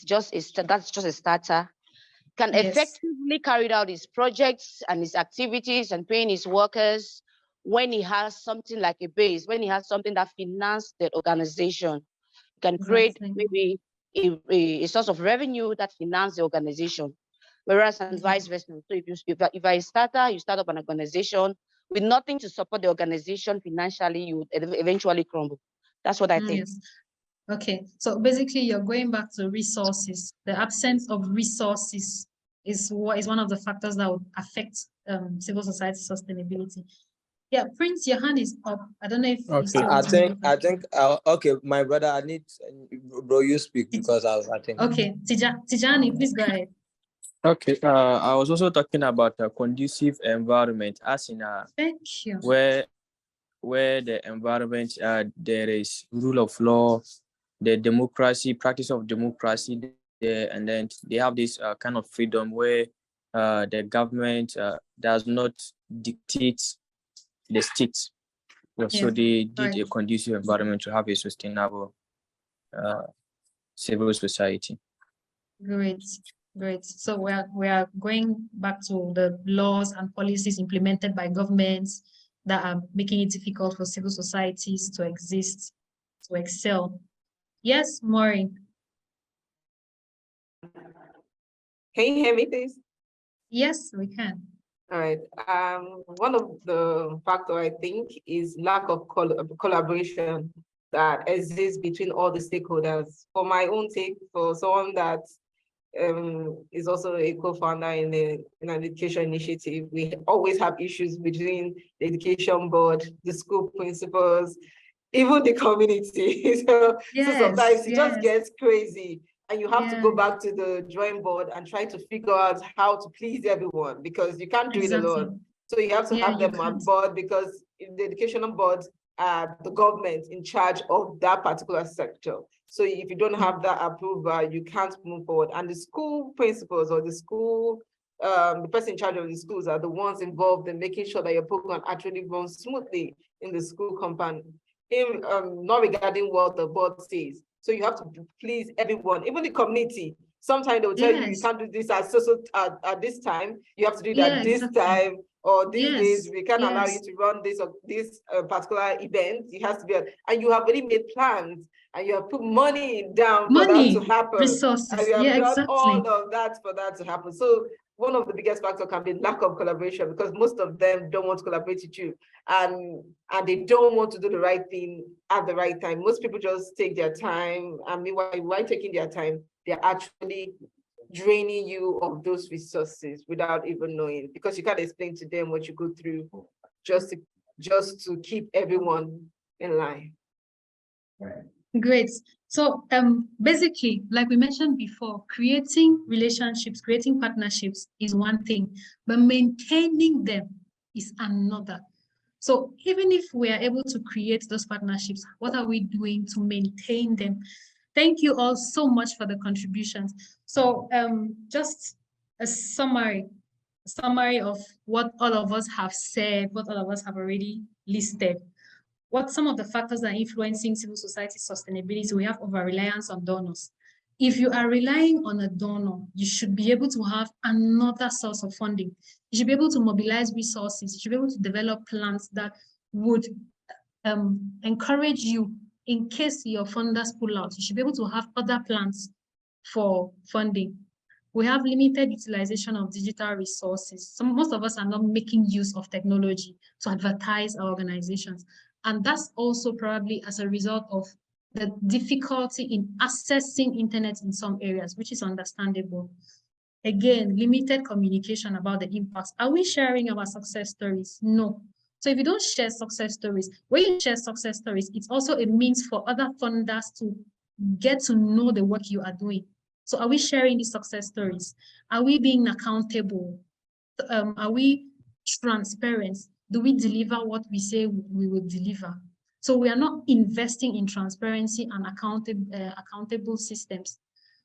just a starter can effectively carry out his projects and his activities and paying his workers when he has something like a base, when he has something that finances the organization. He can create maybe a source of revenue that finances the organization, whereas and vice versa. So if I starter, you start up an organization with nothing to support the organization financially, you would eventually crumble. That's what I think. Yes. Okay, so basically you're going back to resources. The absence of resources is one of the factors that would affect civil society sustainability. Yeah, Prince, your hand is up. I don't know if you still want to I think okay, my brother, I need bro, you speak because I think. Okay, Tijani, please go ahead. Okay, I was also talking about a conducive environment, as in Thank you. where the environment there is rule of law, the practice of democracy there, and then they have this kind of freedom where the government does not dictate the state. So they did a conducive environment to have a sustainable civil society. Great. So we are going back to the laws and policies implemented by governments that are making it difficult for civil societies to exist, to excel. Yes, Maureen. Can you hear me, please? Yes, we can. All right. One of the factor I think is lack of collaboration that exists between all the stakeholders. For my own take, for someone that is also a co-founder in an education initiative, we always have issues between the education board, the school principals, even the community. So sometimes it just gets crazy. And you have to go back to the drawing board and try to figure out how to please everyone, because you can't do it alone. So you have to have them on board, because in the educational board, the government in charge of that particular sector. So if you don't have that approval, you can't move forward. And the school principals or the school, the person in charge of the schools are the ones involved in making sure that your program actually runs smoothly in the school compound, not regarding what the board says. So you have to please everyone, even the community. Sometimes they'll tell you, you can't do this at this time. You have to do that this time, or these days we can't allow you to run this or this particular event. It has to be, and you have already made plans and you have put money down for that to happen. Resources. And you have done all of that for that to happen. So one of the biggest factors can be lack of collaboration, because most of them don't want to collaborate with you, and they don't want to do the right thing at the right time. Most people just take their time, and meanwhile, while taking their time, they're actually draining you of those resources without even knowing, because you can't explain to them what you go through just to keep everyone in line. Great. So basically, like we mentioned before, creating relationships, creating partnerships is one thing, but maintaining them is another. So even if we are able to create those partnerships, what are we doing to maintain them? Thank you all so much for the contributions. So just a summary of what all of us have said, what all of us have already listed. What some of the factors that are influencing civil society sustainability? We have over-reliance on donors. If you are relying on a donor, you should be able to have another source of funding. You should be able to mobilize resources. You should be able to develop plans that would encourage you in case your funders pull out. You should be able to have other plans for funding. We have limited utilization of digital resources. Most of us are not making use of technology to advertise our organizations. And that's also probably as a result of the difficulty in accessing internet in some areas, which is understandable. Again, limited communication about the impacts. Are we sharing our success stories? No. So if you don't share success stories, when you share success stories, it's also a means for other funders to get to know the work you are doing. So are we sharing these success stories? Are we being accountable? Are we transparent? Do we deliver what we say we will deliver? So we are not investing in transparency and accountable systems.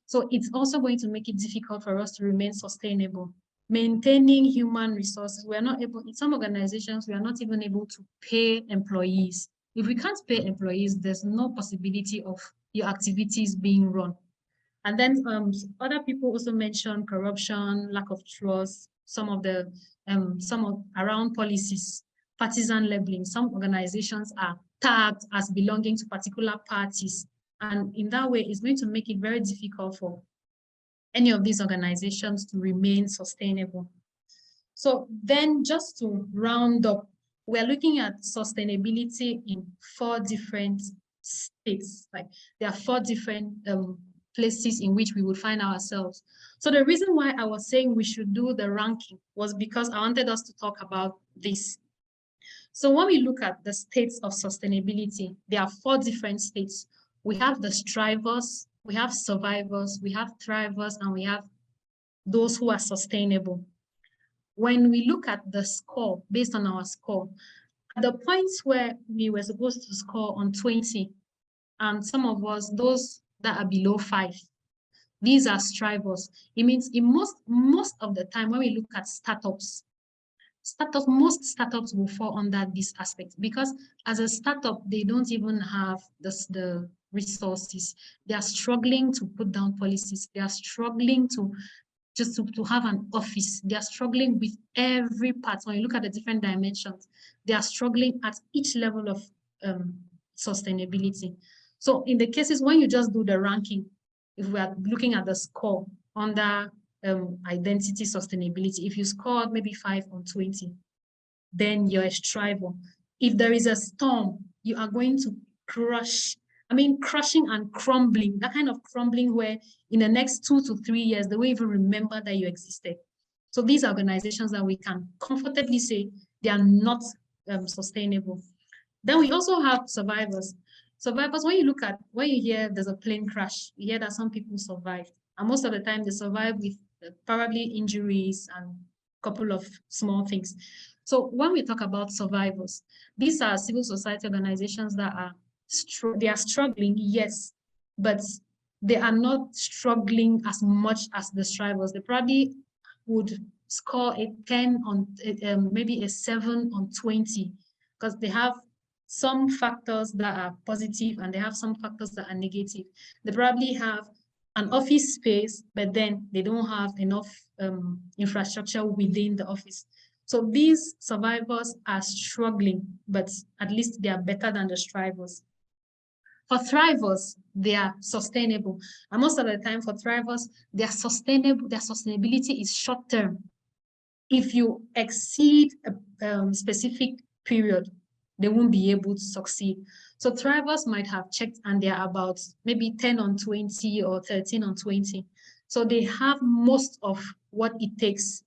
So it's also going to make it difficult for us to remain sustainable. Maintaining human resources, we are not able, in some organizations, we are not even able to pay employees. If we can't pay employees, there's no possibility of your activities being run. And then other people also mentioned corruption, lack of trust, some of around policies, partisan labeling. Some organizations are tagged as belonging to particular parties. And in that way, it's going to make it very difficult for any of these organizations to remain sustainable. So then just to round up, we're looking at sustainability in 4 different states. Like there are 4 different places in which we would find ourselves. So the reason why I was saying we should do the ranking was because I wanted us to talk about this. So when we look at the states of sustainability, there are 4 different states. We have the strivers, we have survivors, we have thrivers, and we have those who are sustainable. When we look at the score, based on our score, at the points where we were supposed to score on 20, and some of us, those that are below 5, these are strivers. It means in most of the time when we look at startups, most startups will fall under this aspect, because as a startup, they don't even have the resources. They are struggling to put down policies. They are struggling to have an office. They are struggling with every part. When you look at the different dimensions, they are struggling at each level of sustainability. So in the cases when you just do the ranking, if we are looking at the score under identity sustainability. If you scored maybe 5 on 20, then you're a striver. If there is a storm, you are going to crush. I mean, crushing and crumbling, that kind of crumbling where in the next 2 to 3 years, they won't even remember that you existed. So these organizations that we can comfortably say they are not sustainable. Then we also have survivors. Survivors, when you hear there's a plane crash, you hear that some people survived. And most of the time they survive with probably injuries and a couple of small things. So when we talk about survivors, these are civil society organizations that are struggling, yes, but they are not struggling as much as the strivers. They probably would score a 10 on maybe a 7 on 20 because they have some factors that are positive and they have some factors that are negative. They probably have an office space, but then they don't have enough infrastructure within the office. So these survivors are struggling, but at least they are better than the strivers. For thrivers, they are sustainable. And most of the time for thrivers, their sustainability is short-term. If you exceed a specific period, they won't be able to succeed. So thrivers might have checked and they're about maybe 10 on 20 or 13 on 20. So they have most of what it takes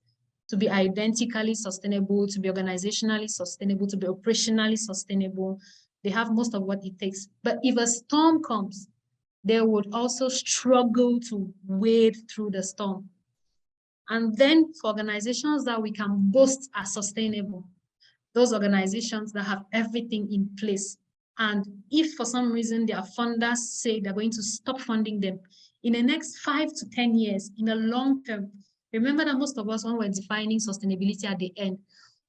to be identically sustainable, to be organizationally sustainable, to be operationally sustainable. They have most of what it takes. But if a storm comes, they would also struggle to wade through the storm. And then for organizations that we can boast are sustainable, those organizations that have everything in place. And if for some reason their funders say they're going to stop funding them, in the next 5 to 10 years, in the long term, remember that most of us, when we're defining sustainability at the end,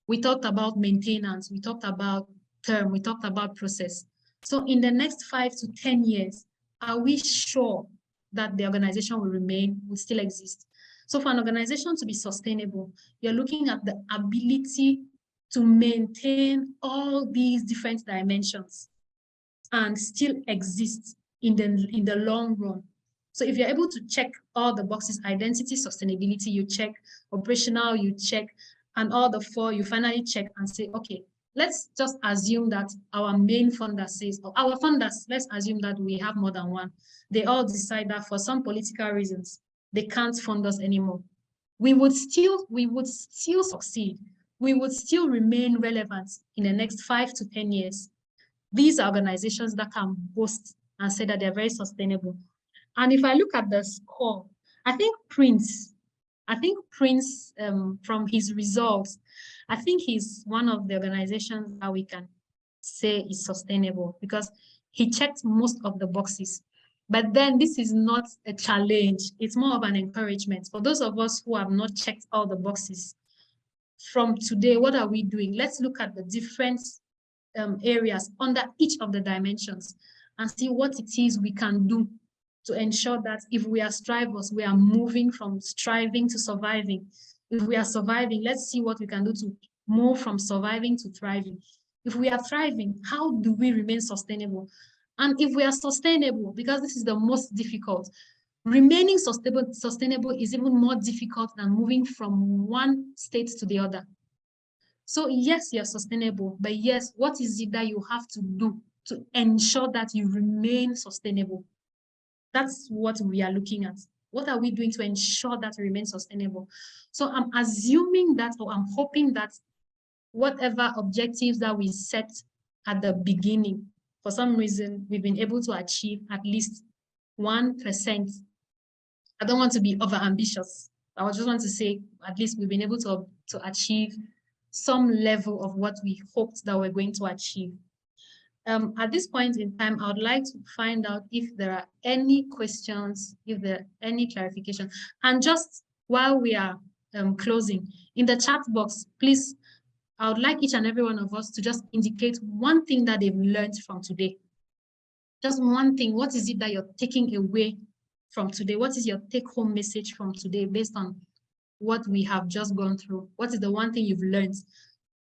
we talked about maintenance, we talked about term, we talked about process. So in the next 5 to 10 years, are we sure that the organization will still exist? So for an organization to be sustainable, you're looking at the ability to maintain all these different dimensions and still exist in the long run. So if you're able to check all the boxes, identity, sustainability, you check, operational, you check, and all the 4, you finally check and say, okay, let's just assume that our main funder says, or our funders, let's assume that we have more than one. They all decide that for some political reasons, they can't fund us anymore. We would still succeed. We would still remain relevant in the next 5 to 10 years. These are organizations that can boast and say that they're very sustainable. And if I look at the score, I think Prince, from his results, I think he's one of the organizations that we can say is sustainable because he checked most of the boxes. But then this is not a challenge. It's more of an encouragement. For those of us who have not checked all the boxes, from today, what are we doing? Let's look at the different areas under each of the dimensions and see what it is we can do to ensure that if we are strivers, we are moving from striving to surviving. If we are surviving, let's see what we can do to move from surviving to thriving. If we are thriving, how do we remain sustainable? And if we are sustainable, because this is the most difficult, remaining sustainable is even more difficult than moving from one state to the other. So yes, you're sustainable, but yes, what is it that you have to do to ensure that you remain sustainable? That's what we are looking at. What are we doing to ensure that we remain sustainable? So I'm assuming that, or I'm hoping that whatever objectives that we set at the beginning, for some reason, we've been able to achieve at least 1%. I don't want to be over-ambitious. I just want to say at least we've been able to achieve some level of what we hoped that we're going to achieve. At this point in time, I would like to find out if there are any questions, if there are any clarification. And just while we are closing, in the chat box, please, I would like each and every one of us to just indicate one thing that they've learned from today. Just one thing. What is it that you're taking away from today? What is your take-home message from today based on what we have just gone through? What is the one thing you've learned?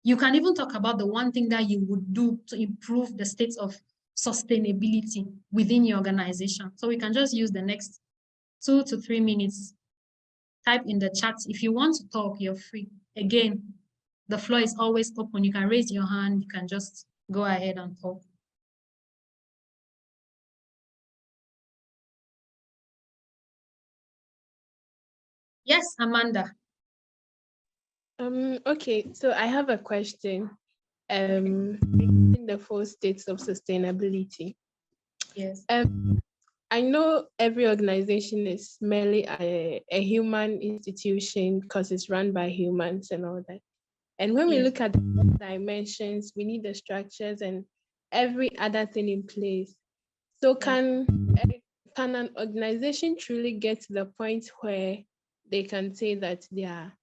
You can even talk about the one thing that you would do to improve the state of sustainability within your organization. So we can just use the next 2 to 3 minutes type in the chat. If you want to talk, you're free. Again, the floor is always open. You can raise your hand. You can just go ahead and talk. Yes, Amanda. Okay, so I have a question. Regarding the 4 states of sustainability. Yes. I know every organization is merely a human institution because it's run by humans and all that. And when we look at the dimensions, we need the structures and every other thing in place. So can an organization truly get to the point where they can say that they are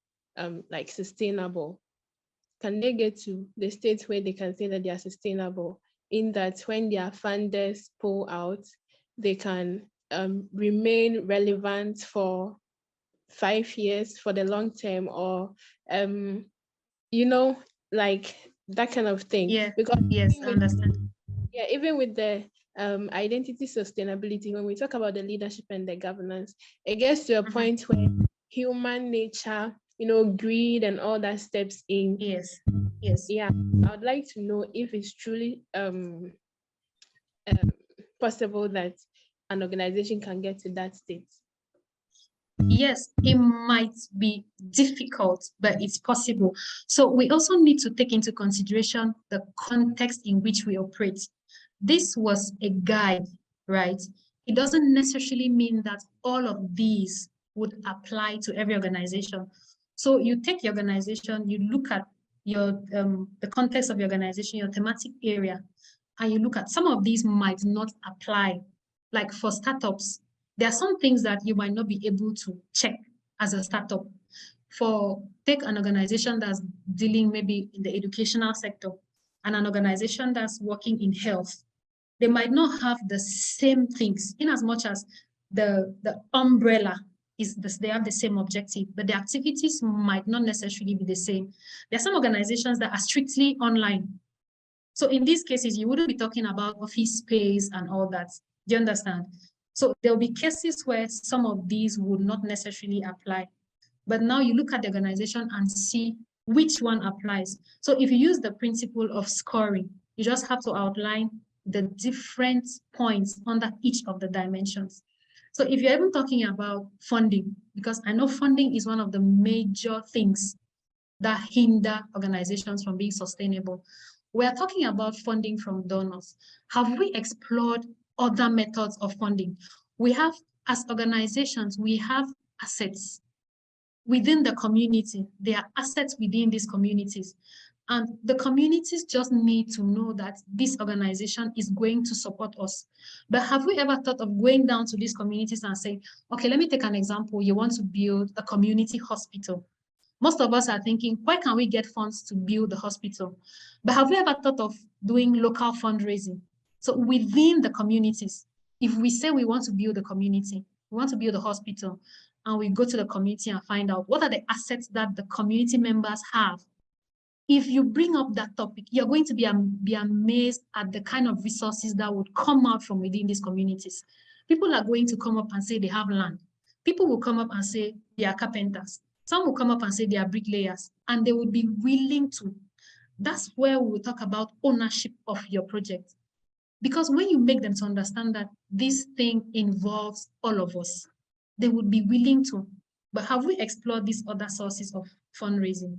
like sustainable? Can they get to the state where they can say that they are sustainable, in that when their funders pull out, they can remain relevant for 5 years, for the long term, or like that kind of thing? Yeah. Because yes, I understand. Yeah, even with the identity sustainability, when we talk about the leadership and the governance, it gets to a point where human nature, greed and all that steps in. Yes. Yes. Yeah, I would like to know if it's truly possible that an organization can get to that state. Yes, it might be difficult, but it's possible. So we also need to take into consideration the context in which we operate. This was a guide, right? It doesn't necessarily mean that all of these would apply to every organization. So you take your organization, you look at your the context of your organization, your thematic area, and you look at some of these might not apply. Like for startups, there are some things that you might not be able to check as a startup. Take an organization that's dealing maybe in the educational sector and an organization that's working in health. They might not have the same things, in as much as the umbrella is this, they have the same objective, but the activities might not necessarily be the same. There are some organizations that are strictly online. So in these cases, you wouldn't be talking about office space and all that. Do you understand? So there'll be cases where some of these would not necessarily apply. But now you look at the organization and see which one applies. So if you use the principle of scoring, you just have to outline the different points under each of the dimensions. So if you're even talking about funding, because I know funding is one of the major things that hinder organizations from being sustainable. We're talking about funding from donors. Have we explored other methods of funding? We have, as organizations, we have assets within the community. There are assets within these communities. And the communities just need to know that this organization is going to support us. But have we ever thought of going down to these communities and saying, okay, let me take an example. You want to build a community hospital. Most of us are thinking, where can we get funds to build the hospital? But have we ever thought of doing local fundraising? So within the communities, if we say we want to build a community, we want to build a hospital, and we go to the community and find out what are the assets that the community members have. If you bring up that topic, you're going to be amazed at the kind of resources that would come out from within these communities. People are going to come up and say they have land. People will come up and say they are carpenters. Some will come up and say they are bricklayers, and they would be willing to. That's where we will talk about ownership of your project. Because when you make them to understand that this thing involves all of us, they would be willing to. But have we explored these other sources of fundraising?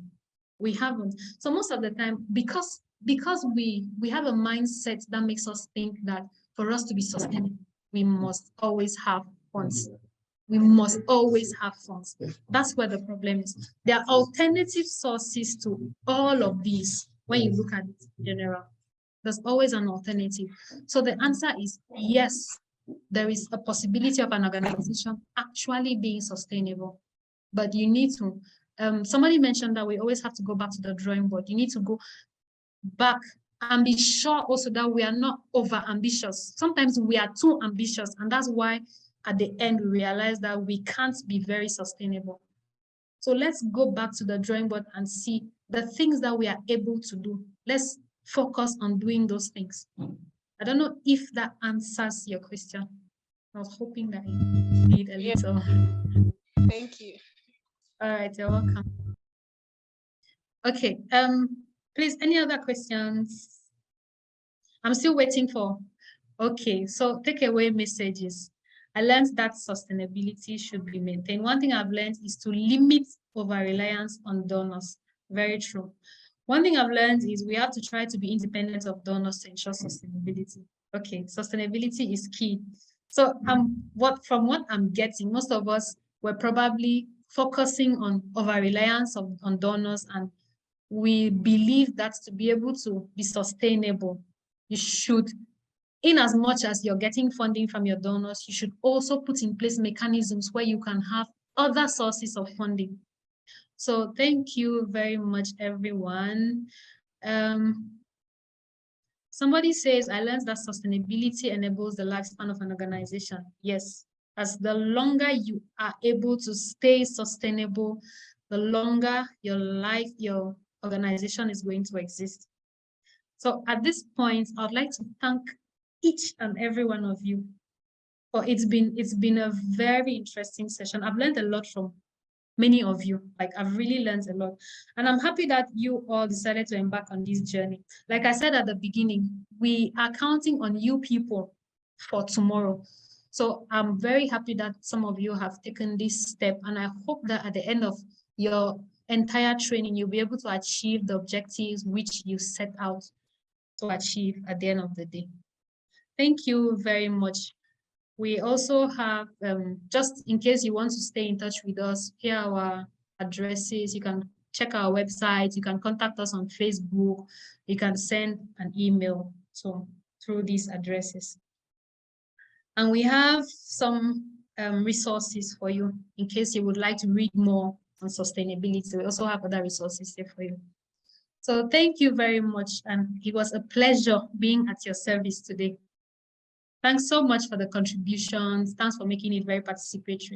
We haven't. So most of the time, because we have a mindset that makes us think that for us to be sustainable, we must always have funds. We must always have funds. That's where the problem is. There are alternative sources to all of these when you look at it in general. There's always an alternative. So the answer is yes, there is a possibility of an organization actually being sustainable. But you need to, somebody mentioned that we always have to go back to the drawing board. You need to go back and be sure also that we are not over ambitious. Sometimes we are too ambitious, and that's why at the end we realize that we can't be very sustainable. So let's go back to the drawing board and see the things that we are able to do. Let's focus on doing those things. I don't know if that answers your question. I was hoping that it did a little. Thank you. All right, you're welcome. Okay, please, any other questions? I'm still waiting for. Okay, so takeaway messages. I learned that sustainability should be maintained. One thing I've learned is to limit over-reliance on donors. Very true. One thing I've learned is we have to try to be independent of donors to ensure sustainability. Okay, sustainability is key. So from what I'm getting, most of us were probably focusing on over-reliance on donors, and we believe that to be able to be sustainable, you should, in as much as you're getting funding from your donors, you should also put in place mechanisms where you can have other sources of funding. So thank you very much, everyone. Somebody says, I learned that sustainability enables the lifespan of an organization. Yes, as the longer you are able to stay sustainable, the longer your organization is going to exist. So at this point, I'd like to thank each and every one of you. It's been a very interesting session. I've learned a lot from many of you. Like, I've really learned a lot. And I'm happy that you all decided to embark on this journey. Like I said at the beginning, we are counting on you people for tomorrow. So I'm very happy that some of you have taken this step. And I hope that at the end of your entire training, you'll be able to achieve the objectives which you set out to achieve at the end of the day. Thank you very much. We also have, just in case you want to stay in touch with us, here are our addresses. You can check our website. You can contact us on Facebook. You can send an email through these addresses. And we have some resources for you in case you would like to read more on sustainability. We also have other resources here for you. So thank you very much. And it was a pleasure being at your service today. Thanks so much for the contributions. Thanks for making it very participatory.